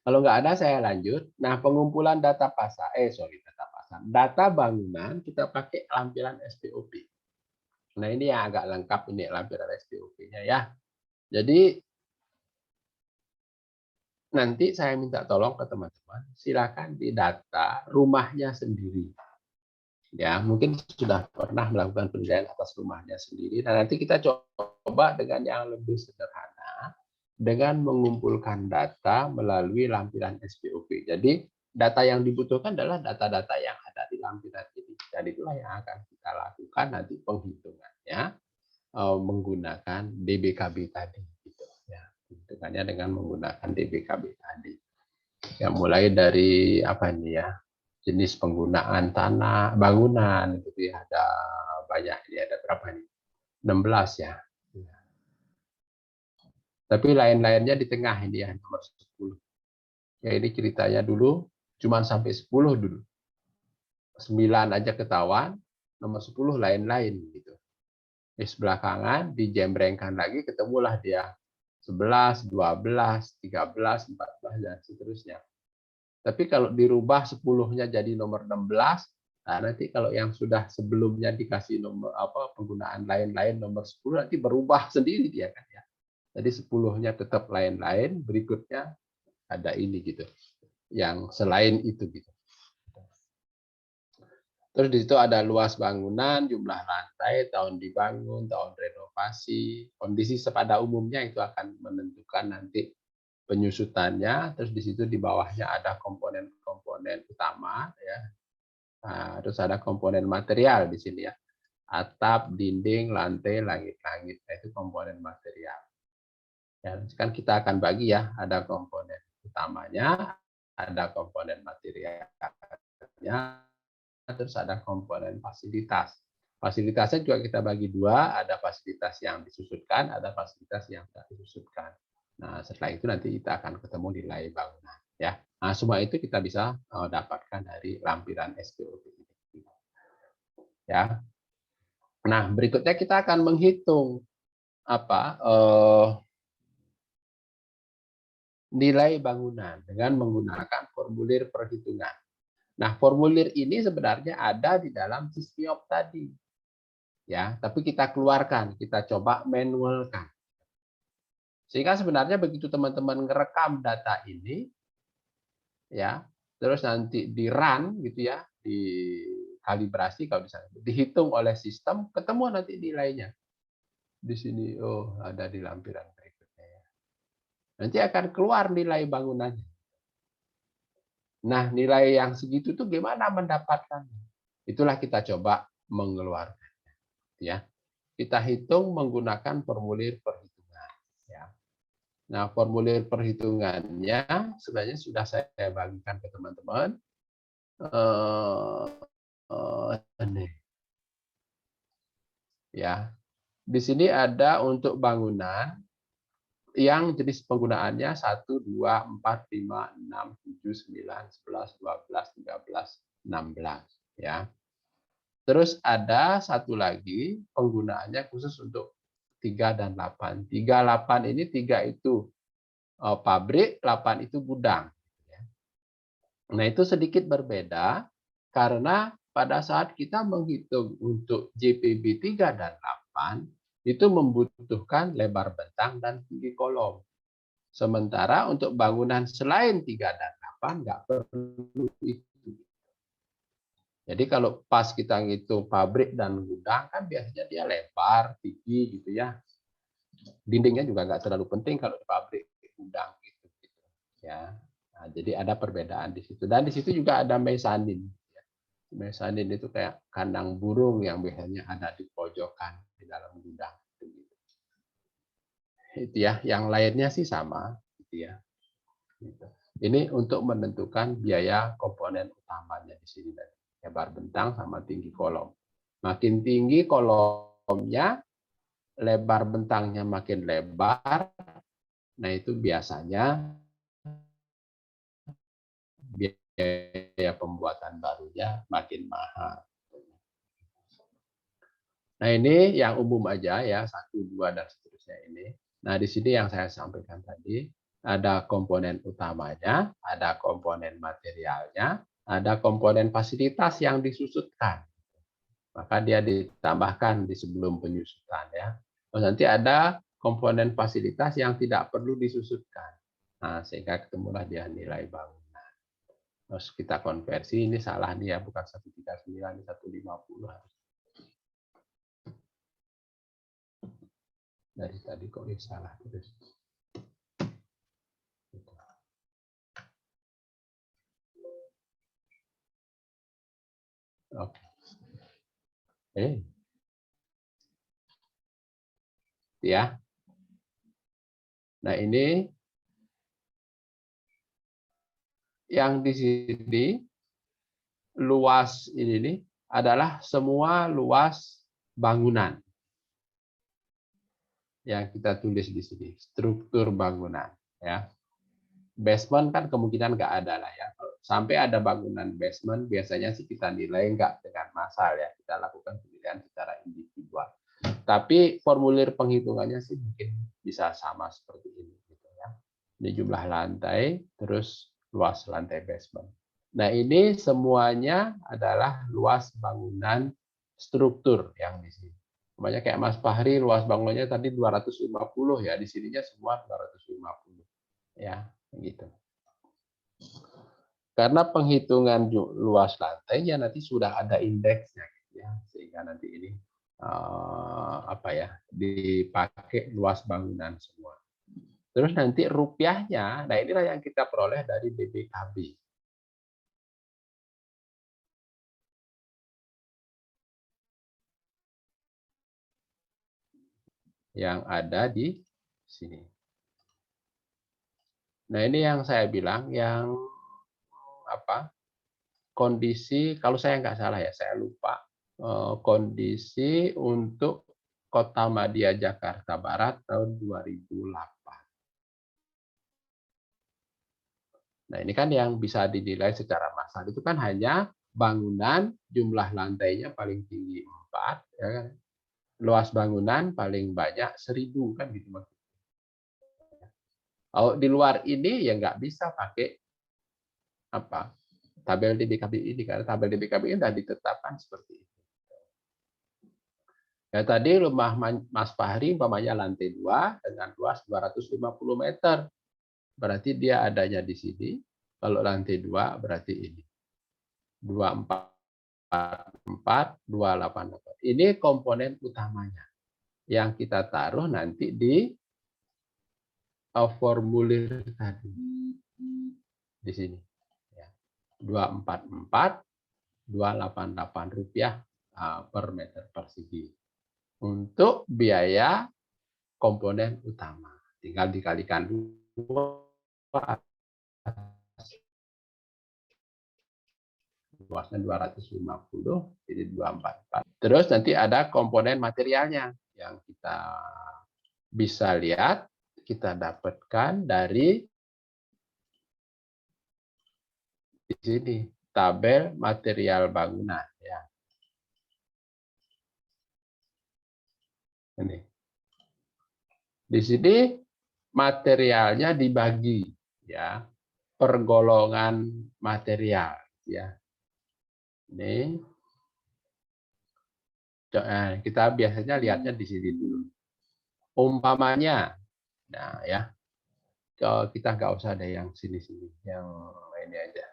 Kalau nggak ada, saya lanjut. Nah, pengumpulan data pasar, data bangunan kita pakai lampiran SPOP. Nah, ini yang agak lengkap ini lampiran SPOP-nya ya. Jadi nanti saya minta tolong ke teman-teman, silakan didata rumahnya sendiri. Ya, mungkin sudah pernah melakukan penilaian atas rumahnya sendiri. Dan nanti kita coba dengan yang lebih sederhana, dengan mengumpulkan data melalui lampiran SPOP. Jadi data yang dibutuhkan adalah data-data yang ada di lampiran ini. Dan itulah yang akan kita lakukan nanti penghitungannya menggunakan DBKB tadi. Gitu, ya. Hitungannya dengan menggunakan DBKB tadi. Ya, mulai dari apa ini ya, jenis penggunaan tanah, bangunan, gitu ya, ada banyak, ini ada berapa nih? 16 ya. Tapi lain-lainnya di tengah ini ya, nomor 10. Ya, ini ceritanya dulu cuma sampai 10 dulu. 9 aja ketahuan, nomor 10 lain-lain gitu. Di belakangan dijembrengkan lagi, ketemulah dia 11, 12, 13, 14 dan seterusnya. Tapi kalau dirubah 10-nya jadi nomor 16, nah nanti kalau yang sudah sebelumnya dikasih nomor apa penggunaan lain-lain nomor 10 nanti berubah sendiri dia kan ya. Jadi 10-nya tetap lain-lain, berikutnya ada ini gitu. Yang selain itu gitu. Terus di situ ada luas bangunan, jumlah lantai, tahun dibangun, tahun renovasi, kondisi pada umumnya itu akan menentukan nanti penyusutannya. Terus di situ di bawahnya ada komponen-komponen utama ya. Nah, terus ada komponen material di sini ya. Atap, dinding, lantai, langit-langit. Nah, itu komponen material. Ya, kan kita akan bagi ya, ada komponen utamanya, ada komponen materialnya, terus ada komponen fasilitas. Fasilitasnya juga kita bagi dua, ada fasilitas yang disusutkan, ada fasilitas yang tidak disusutkan. Nah, setelah itu nanti kita akan ketemu nilai bangunan. Ya, nah, semua itu kita bisa dapatkan dari lampiran SPOP. Ya, nah berikutnya kita akan menghitung apa nilai bangunan dengan menggunakan formulir perhitungan. Nah, formulir ini sebenarnya ada di dalam Sismiop tadi. Ya, tapi kita keluarkan, kita coba manualkan. Sehingga sebenarnya begitu teman-teman ngerekam data ini ya, terus nanti di run gitu ya, di kalibrasi kalau bisa dihitung oleh sistem, ketemu nanti nilainya. Di sini oh ada di lampiran berikutnya ya. Nanti akan keluar nilai bangunannya. Nah, nilai yang segitu tuh gimana mendapatkannya? Itulah kita coba mengeluarkannya. Ya, kita hitung menggunakan formulir perhitungan. Ya. Nah, formulir perhitungannya sebenarnya sudah saya bagikan ke teman-teman. Ini. Ya, di sini ada untuk bangunan yang jenis penggunaannya 1, 2, 4, 5, 6, 7, 9, 11, 12, 13, 16. Ya. Terus ada satu lagi penggunaannya khusus untuk 3 dan 8. 3, 8 ini 3 itu pabrik, 8 itu gudang. Nah, itu sedikit berbeda karena pada saat kita menghitung untuk JPB 3 dan 8, itu membutuhkan lebar bentang dan tinggi kolom. Sementara untuk bangunan selain 3 dan 8 nggak perlu itu. Jadi kalau pas kita ngitung pabrik dan gudang kan biasanya dia lebar, tinggi gitu ya. Dindingnya juga nggak terlalu penting kalau di pabrik, di gudang gitu. Ya. Nah, jadi ada perbedaan di situ. Dan di situ juga ada mezanin. Mezanin itu kayak kandang burung yang biasanya ada di pojokan di dalam gudang. Itu ya, yang lainnya sih sama, gitu ya. Ini untuk menentukan biaya komponen utamanya di sini, lebar bentang sama tinggi kolom. Makin tinggi kolomnya, lebar bentangnya makin lebar, nah itu biasanya biaya pembuatan barunya makin mahal. Nah ini yang umum aja ya, 1, 2 dan seterusnya ini. Nah di sini yang saya sampaikan tadi, ada komponen utamanya, ada komponen materialnya, ada komponen fasilitas yang disusutkan. Maka dia ditambahkan di sebelum penyusutan ya. Terus nanti ada komponen fasilitas yang tidak perlu disusutkan. Nah, sehingga ketemulah dia nilai bangunan. Terus kita konversi, ini salah nih ya, bukan 139, ini 150 harus. Dari tadi kok ini salah terus. Oke. Ya. Nah, ini yang di sini luas ini nih adalah semua luas bangunan yang kita tulis di sini, struktur bangunan ya. Basement kan kemungkinan nggak ada lah ya. Sampai ada bangunan basement biasanya sih kita nilai nggak dengan massal ya, kita lakukan penilaian secara individual. Tapi formulir penghitungannya sih mungkin bisa sama seperti ini gitu ya. Ini jumlah lantai, terus luas lantai basement. Nah, ini semuanya adalah luas bangunan struktur yang di sini. Namanya kayak Mas Fahri, luas bangunannya tadi 250 ya, di sininya semua 250. Ya, gitu. Karena penghitungan luas lantainya nanti sudah ada indeksnya gitu ya, sehingga nanti ini dipakai luas bangunan semua. Terus nanti rupiahnya, nah inilah yang kita peroleh dari BPKB. Yang ada di sini. Nah, ini yang saya bilang yang kondisi, kalau saya nggak salah ya, saya lupa kondisi untuk Kota Madya Jakarta Barat tahun 2008. Nah, ini kan yang bisa dinilai secara massal itu kan hanya bangunan, jumlah lantainya paling tinggi 4, ya kan? Luas bangunan paling banyak 1000 kan gitu maksudnya. Kalau di luar ini ya nggak bisa pakai tabel DBKB ini, karena tabel DBKB ini sudah ditetapkan seperti itu. Ya tadi rumah Mas Fahri umpamanya lantai 2 dengan luas 250 meter. Berarti dia adanya di sini. Kalau lantai 2 berarti ini. 244, 288. Ini komponen utamanya yang kita taruh nanti di formulir tadi. Di sini. 244, 288 rupiah per meter persegi. Untuk biaya komponen utama. Tinggal dikalikan 2. Luasnya 250, jadi 244. Terus nanti ada komponen materialnya yang kita bisa lihat, kita dapatkan dari di sini, tabel material bangunan. Ya. Ini. Di sini materialnya dibagi ya per golongan material ya. Ini kita biasanya lihatnya di sini dulu. Umpamanya, nah ya, kita nggak usah ada yang sini-sini, yang ini aja.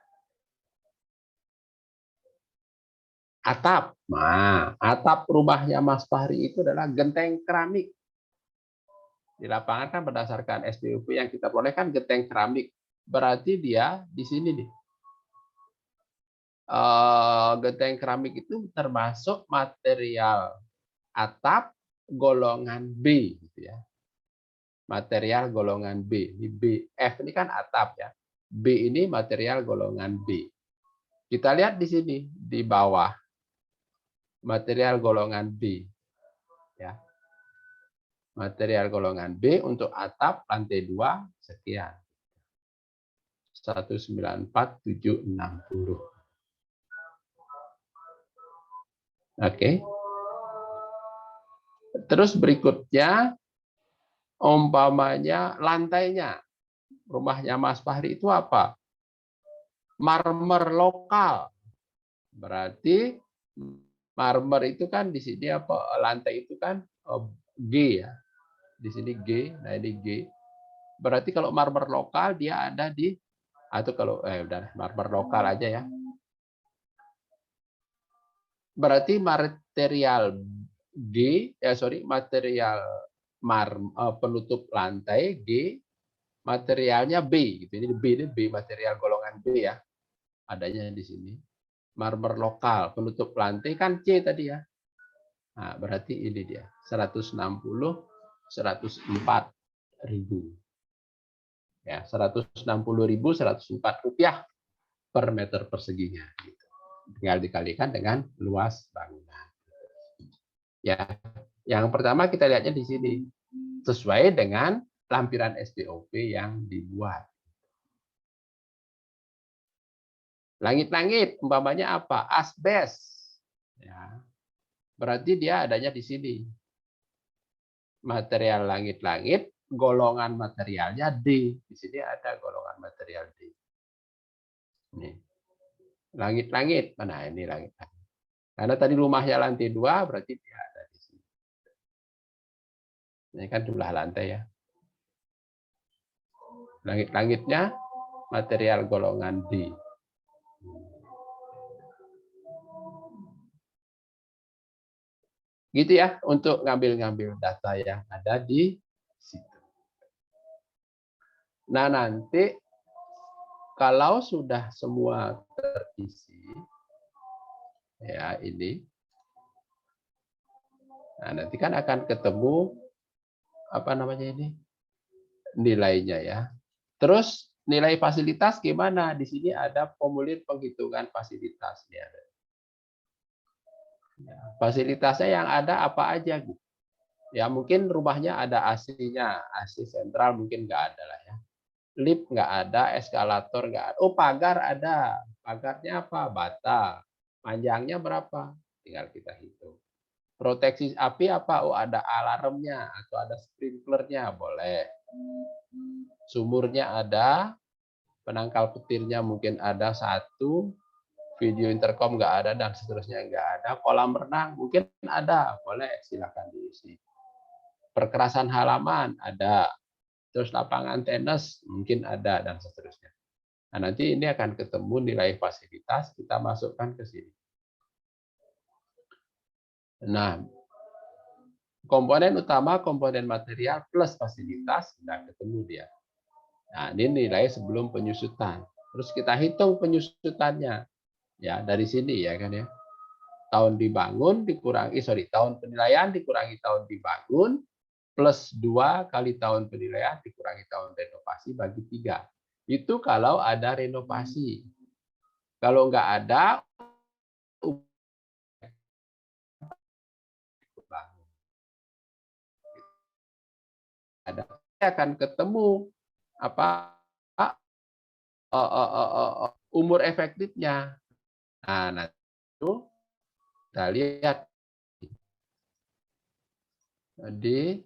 Atap, nah atap rumahnya Mas Fahri itu adalah genteng keramik. Di lapangan kan berdasarkan SPUP yang kita peroleh kan genteng keramik. Berarti dia di sini nih. Genteng keramik itu termasuk material atap golongan B gitu ya. Material golongan B. Di B, F ini kan atap ya. B ini material golongan B. Kita lihat di sini di bawah material golongan B ya. Material golongan B untuk atap lantai 2 sekian. 194.760. Oke. Terus berikutnya, umpamanya lantainya, rumahnya Mas Fahri itu apa? Marmer lokal. Berarti marmer itu kan di sini apa? Lantai itu kan G ya. Di sini G, nah ini G. Berarti kalau marmer lokal dia ada di, atau kalau udah marmer lokal aja ya. Berarti material G, material penutup lantai G, materialnya B. Gitu. Ini B material golongan B ya. Adanya di sini. Marmer lokal, penutup lantai kan C tadi ya. Nah, berarti ini dia, 104.000. Ya, 104 rupiah per meter perseginya. Gitu. Tinggal dikalikan dengan luas bangunan. Ya, yang pertama kita lihatnya di sini sesuai dengan lampiran SPOP yang dibuat. Langit-langit, umpamanya apa? Asbes. Ya. Berarti dia adanya di sini. Material langit-langit, golongan materialnya D. Di sini ada golongan material D. Ini. Langit-langit, mana ini langit-langit. Karena tadi rumahnya lantai 2, berarti dia ada di sini. Ini kan jumlah lantai ya. Langit-langitnya material golongan D. Gitu ya, untuk ngambil-ngambil data yang ada di situ. Nah, nanti kalau sudah semua terisi, ya ini, nah nanti kan akan ketemu apa namanya ini nilainya ya. Terus nilai fasilitas gimana? Di sini ada formulir penghitungan fasilitasnya. Ya, fasilitasnya yang ada apa aja gitu. Ya mungkin rumahnya ada AC-nya, AC sentral mungkin nggak ada lah ya. Lift nggak ada, eskalator nggak ada. Oh pagar ada, pagarnya apa? Bata. Panjangnya berapa? Tinggal kita hitung. Proteksi api apa? Oh ada alarmnya atau ada sprinklernya, boleh. Sumurnya ada, penangkal petirnya mungkin ada 1. Video intercom nggak ada dan seterusnya nggak ada. Kolam renang mungkin ada, boleh silakan diisi. Perkerasan halaman ada, terus lapangan tenis mungkin ada dan seterusnya. Nah nanti ini akan ketemu nilai fasilitas, kita masukkan ke sini. Nah komponen utama, komponen material plus fasilitas sudah ketemu dia. Nah ini nilai sebelum penyusutan. Terus kita hitung penyusutannya. Ya dari sini ya kan ya, tahun dibangun dikurangi tahun penilaian dikurangi tahun dibangun plus 2 kali tahun penilaian dikurangi tahun renovasi bagi 3. Itu kalau ada renovasi. Kalau nggak ada akan ketemu apa umur efektifnya. Nah, nanti itu kita lihat di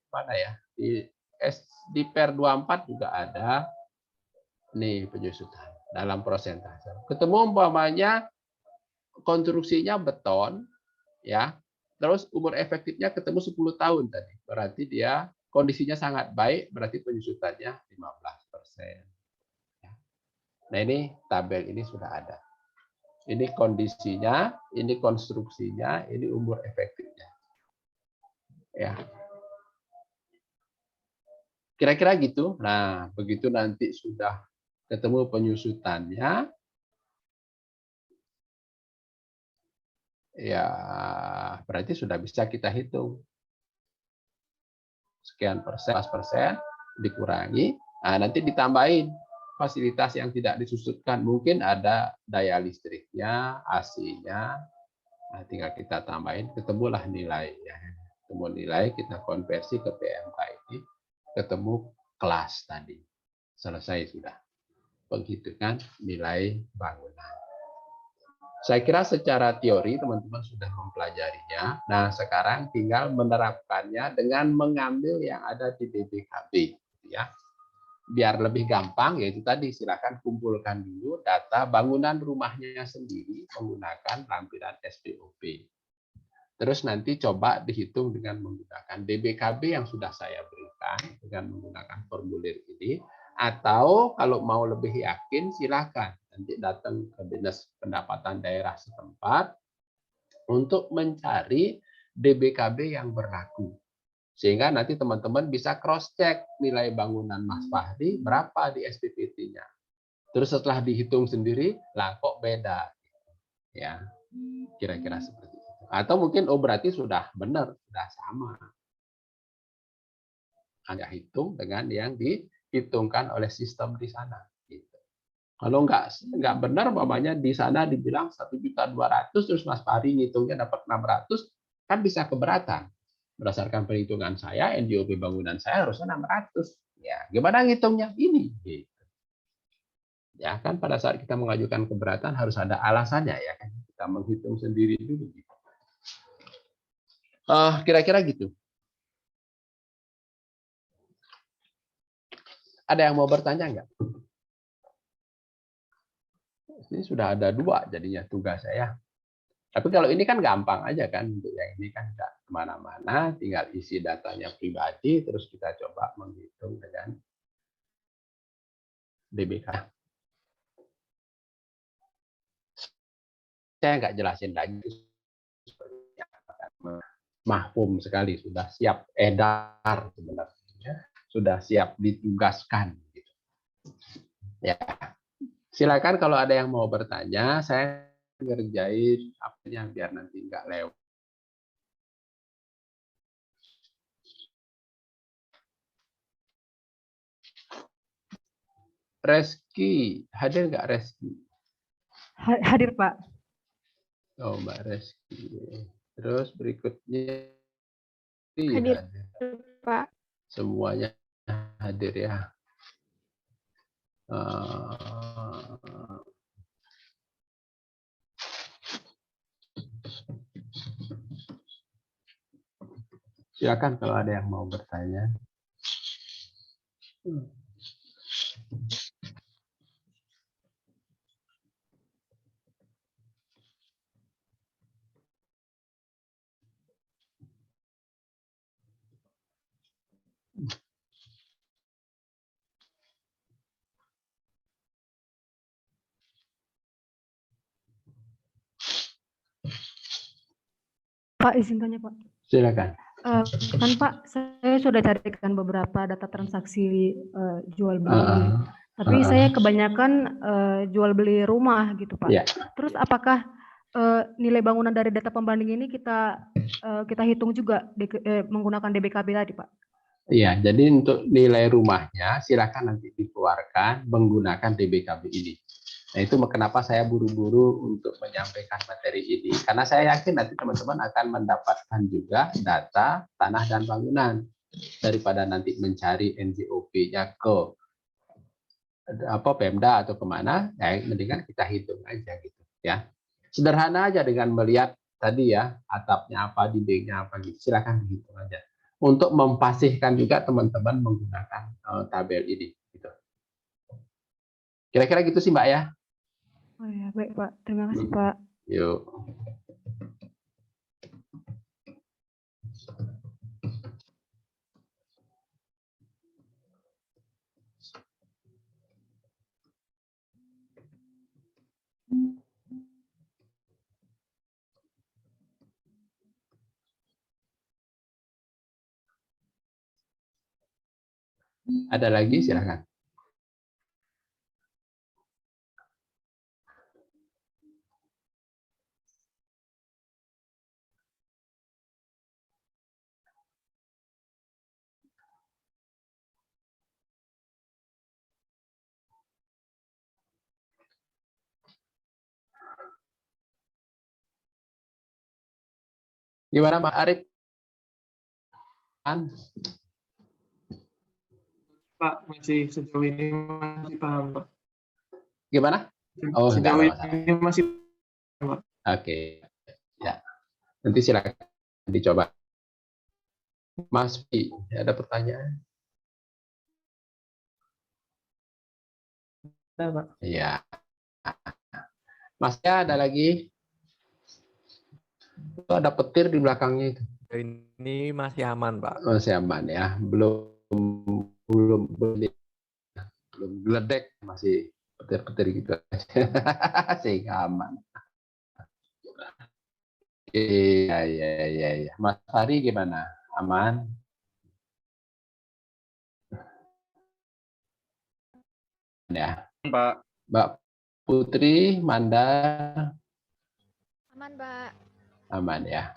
mana ya? Di Per 24 juga ada nih penyusutan dalam persentase. Ketemu umpamanya konstruksinya beton ya. Terus umur efektifnya ketemu 10 tahun tadi. Berarti dia kondisinya sangat baik, berarti penyusutannya 15%. Nah ini tabel ini sudah ada. Ini kondisinya, ini konstruksinya, ini umur efektifnya. Ya. Kira-kira gitu. Nah, begitu nanti sudah ketemu penyusutannya, ya berarti sudah bisa kita hitung. Sekian persen, 15% dikurangi, nah nanti ditambahin fasilitas yang tidak disusutkan. Mungkin ada daya listriknya, AC-nya, Nah, tinggal kita tambahin, ketemulah nilainya. Ketemu nilai, kita konversi ke PMK ini, ketemu kelas tadi. Selesai sudah penghitungan nilai bangunan. Saya kira secara teori teman-teman sudah mempelajarinya. Nah, sekarang tinggal menerapkannya dengan mengambil yang ada di DBKB, ya. Biar lebih gampang, yaitu tadi silakan kumpulkan dulu data bangunan rumahnya sendiri menggunakan lampiran SPOP. Terus nanti coba dihitung dengan menggunakan DBKB yang sudah saya berikan dengan menggunakan formulir ini. Atau kalau mau lebih yakin silakan nanti datang ke Dinas Pendapatan Daerah setempat untuk mencari DBKB yang berlaku. Sehingga nanti teman-teman bisa cross-check nilai bangunan Mas Fahri berapa di SPPT-nya. Terus setelah dihitung sendiri, lah kok beda. Ya, kira-kira seperti itu. Atau mungkin berarti sudah benar, sudah sama. Hanya hitung dengan yang dihitungkan oleh sistem di sana. Gitu. Kalau nggak benar, mamanya di sana dibilang 1.200.000, terus Mas Fahri ngitungnya dapat 600, kan bisa keberatan. Berdasarkan perhitungan saya, NJOP bangunan saya harusnya 600. Ya, gimana ngitungnya? Ini. Gitu. Ya kan pada saat kita mengajukan keberatan harus ada alasannya ya kan. Kita menghitung sendiri dulu. Kira-kira gitu. Ada yang mau bertanya nggak? Ini sudah ada 2 jadinya tugas saya. Tapi kalau ini kan gampang aja kan, untuk yang ini kan nggak kemana-mana, tinggal isi datanya pribadi, terus kita coba menghitung dengan DBK. Saya nggak jelasin lagi. Mahfum sekali, sudah siap edar sebenarnya, sudah siap ditugaskan. Gitu. Ya, silakan kalau ada yang mau bertanya, saya ngerjain apanya biar nanti nggak lewat. Reski, hadir nggak Reski? Hadir, Pak. Oh, Mbak Reski. Terus berikutnya Hadir, Pak. Semuanya hadir ya. Silakan kalau ada yang mau bertanya. Pak, izin tanya, Pak. Silakan. Kan Pak, saya sudah carikan beberapa data transaksi jual beli, tapi saya kebanyakan jual beli rumah gitu Pak. Ya. Terus apakah nilai bangunan dari data pembanding ini kita hitung juga menggunakan DBKB tadi Pak? Iya, jadi untuk nilai rumahnya silakan nanti dikeluarkan menggunakan DBKB ini. Nah, itu kenapa saya buru-buru untuk menyampaikan materi ini. Karena saya yakin nanti teman-teman akan mendapatkan juga data tanah dan bangunan. Daripada nanti mencari NJOP-nya ke Pemda atau kemana, ya mendingan kita hitung aja gitu ya. Sederhana aja dengan melihat tadi ya, atapnya apa, dindingnya apa gitu. Silakan dihitung aja. Untuk memfasihkan juga teman-teman menggunakan tabel ini gitu. Kira-kira gitu sih Mbak ya. Oh ya, baik Pak. Terima kasih Pak. Yuk. Ada lagi silakan. Gimana Mas Arif? Pak, masih sejauh ini masih paham, Pak. Gimana? Oh, sejauh enggak ada ini masih paham, Pak. Oke. Ya. Nanti silakan dicoba. Mas Pi, ada pertanyaan? Ada, Pak. Iya. Masnya ada lagi? Itu ada petir di belakangnya itu. Ini masih aman, Pak. Masih aman ya. Belum geledek, masih petir-petir gitu. Sehingga aman. Iya. Mas Hari gimana? Aman? Ya. Pak. Mbak Putri, Manda. Aman, Pak. Aman ya.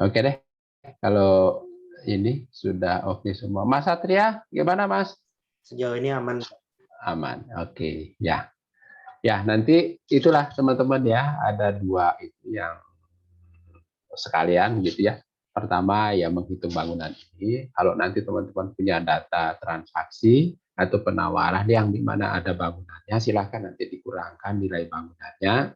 Oke deh. Kalau ini sudah oke semua. Mas Satria, gimana Mas? Sejauh ini aman. Aman. Oke. Ya. Ya, nanti itulah teman-teman ya. Ada 2 itu yang sekalian gitu ya. Pertama ya menghitung bangunan ini. Kalau nanti teman-teman punya data transaksi atau penawaran yang di mana ada bangunannya, silakan nanti dikurangkan nilai bangunannya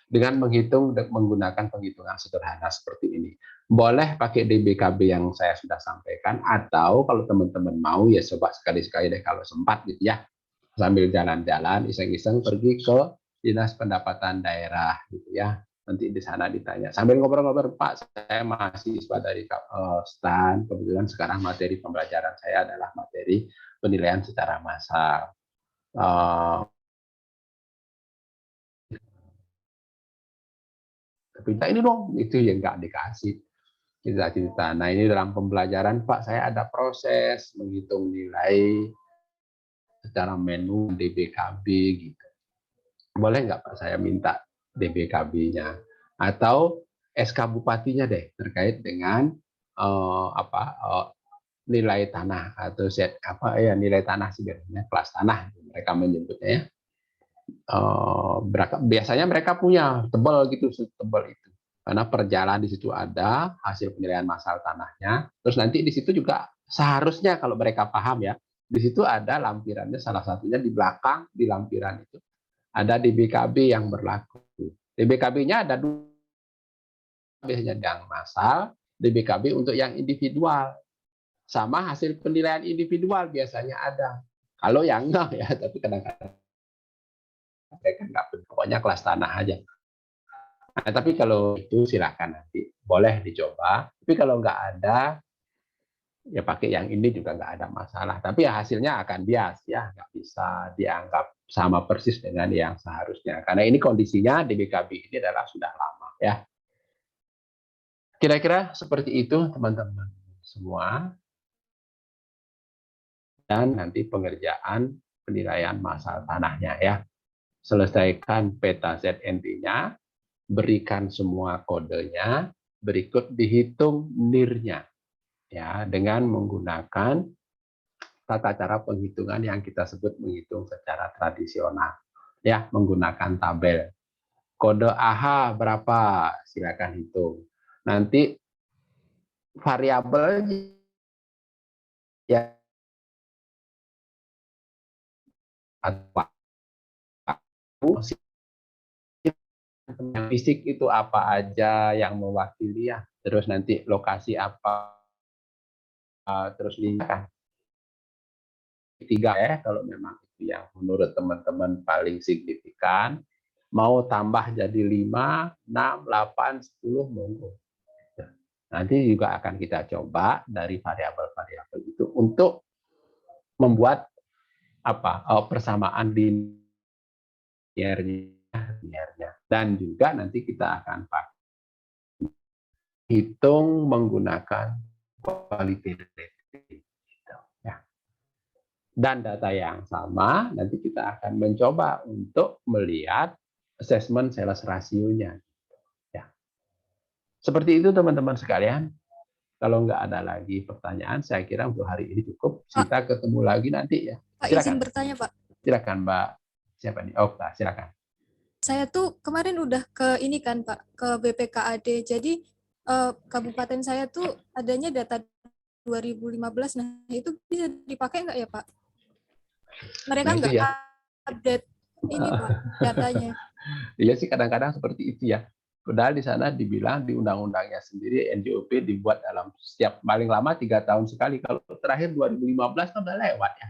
dengan menggunakan penghitungan sederhana seperti ini. Boleh pakai DBKB yang saya sudah sampaikan, atau kalau teman-teman mau ya coba sekali-sekali deh kalau sempat gitu ya, sambil jalan-jalan iseng-iseng pergi ke Dinas Pendapatan Daerah gitu ya. Nanti di sana ditanya sambil ngobrol-ngobrol, Pak, saya mahasiswa dari STAN, kebetulan sekarang materi pembelajaran saya adalah materi penilaian secara massal. Tapi ini dong, itu yang nggak dikasih cerita-cerita. Nah ini dalam pembelajaran Pak, saya ada proses menghitung nilai secara menu DBKB gitu. Boleh nggak Pak saya minta DBKB-nya atau SK Bupatinya deh terkait dengan nilai tanah atau nilai tanah sebenarnya kelas tanah mereka menyebutnya ya. Biasanya mereka punya tebal gitu, tebal itu karena perjalanan di situ ada hasil penilaian massal tanahnya. Terus nanti di situ juga seharusnya kalau mereka paham ya, di situ ada lampirannya, salah satunya di belakang di lampiran itu ada DBKB yang berlaku. DBKB-nya ada 2, biasanya yang massal, DBKB untuk yang individual, sama hasil penilaian individual biasanya ada. Kalau yang enggak ya, tapi kadang-kadang mereka enggak, pokoknya kelas tanah aja. Nah, tapi kalau itu silakan nanti boleh dicoba. Tapi kalau enggak ada, ya pakai yang ini juga enggak ada masalah. Tapi ya hasilnya akan bias ya, enggak bisa dianggap sama persis dengan yang seharusnya. Karena ini kondisinya DBKB ini adalah sudah lama ya. Kira-kira seperti itu teman-teman semua. Dan nanti pengerjaan penilaian massal tanahnya ya. Selesaikan peta ZNT-nya, berikan semua kodenya, berikut dihitung NIR-nya ya dengan menggunakan tata cara penghitungan yang kita sebut menghitung secara tradisional ya, menggunakan tabel. Kode AH berapa? Silakan hitung. Nanti variabel ya fisik itu apa aja yang mewakili ya. Terus nanti lokasi apa, terus lihat 3 ya kalau memang itu yang menurut teman-teman paling signifikan. Mau tambah jadi 5, 6, 8, 10 monggo. Nanti juga akan kita coba dari variabel-variabel itu untuk membuat persamaan linearnya. Dan juga nanti kita akan pakai hitung menggunakan quality rating. Dan data yang sama nanti kita akan mencoba untuk melihat assessment sales ratio-nya. Ya. Seperti itu teman-teman sekalian. Kalau nggak ada lagi pertanyaan, saya kira untuk hari ini cukup. Kita ketemu lagi nanti ya. Pak, silakan. izin bertanya, Pak. Silakan, Mbak. Siapa nih? Oh, Pak, silakan. Saya tuh kemarin udah ke ini kan, Pak, ke BPKAD. Jadi kabupaten saya tuh adanya data 2015. Nah, itu bisa dipakai nggak ya, Pak? Mereka Nah, itu nggak ya. update ini, Pak, datanya. Iya sih kadang-kadang seperti itu ya. Padahal di sana dibilang di undang-undangnya sendiri NJOP dibuat dalam setiap paling lama 3 tahun sekali. Kalau terakhir 2015 kan udah lewat ya.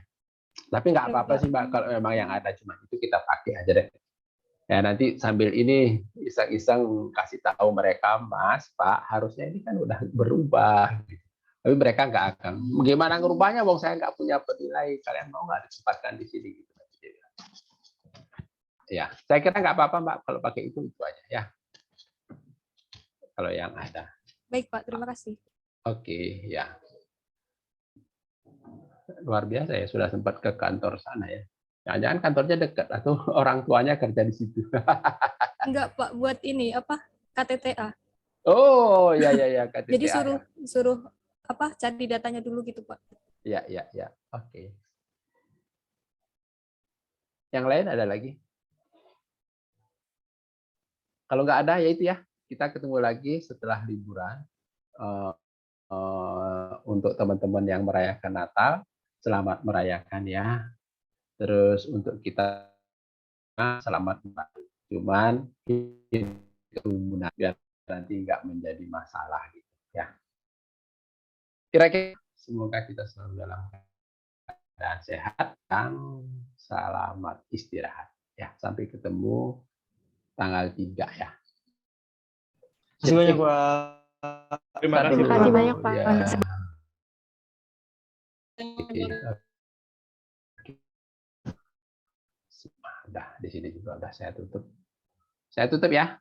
Tapi nggak apa-apa sih Mbak, kalau memang yang ada cuma itu kita pakai aja deh. Ya nanti sambil ini iseng-iseng kasih tahu mereka, Mas, Pak, harusnya ini kan udah berubah. Tapi mereka nggak akan. Gimana ngerubahnya, Wong saya nggak punya penilai. Kalian mau nggak ditempatkan di sini? Gitu. Ya, saya kira nggak apa-apa Mbak kalau pakai itu aja ya. Kalau yang ada. Baik Pak, terima kasih. Oke, ya. Luar biasa ya, sudah sempat ke kantor sana ya. Jangan-jangan kantornya dekat atau orang tuanya kerja di situ. Enggak Pak, buat ini apa KTTA. Oh ya KTTA. Jadi suruh apa cari datanya dulu gitu Pak. Ya. Oke. Yang lain ada lagi? Kalau nggak ada ya itu ya. Kita ketemu lagi setelah liburan. Untuk teman-teman yang merayakan Natal, selamat merayakan ya. Terus untuk kita selamat Natal. Cuman kerumunan biar nanti nggak menjadi masalah gitu ya. Kira-kira semoga kita selalu dalam keadaan sehat dan selamat istirahat ya. Sampai ketemu tanggal 3 ya. Terima kasih banyak Pak. Terima kasih banyak Pak. Ya. Udah di sini juga udah saya tutup. Saya tutup ya.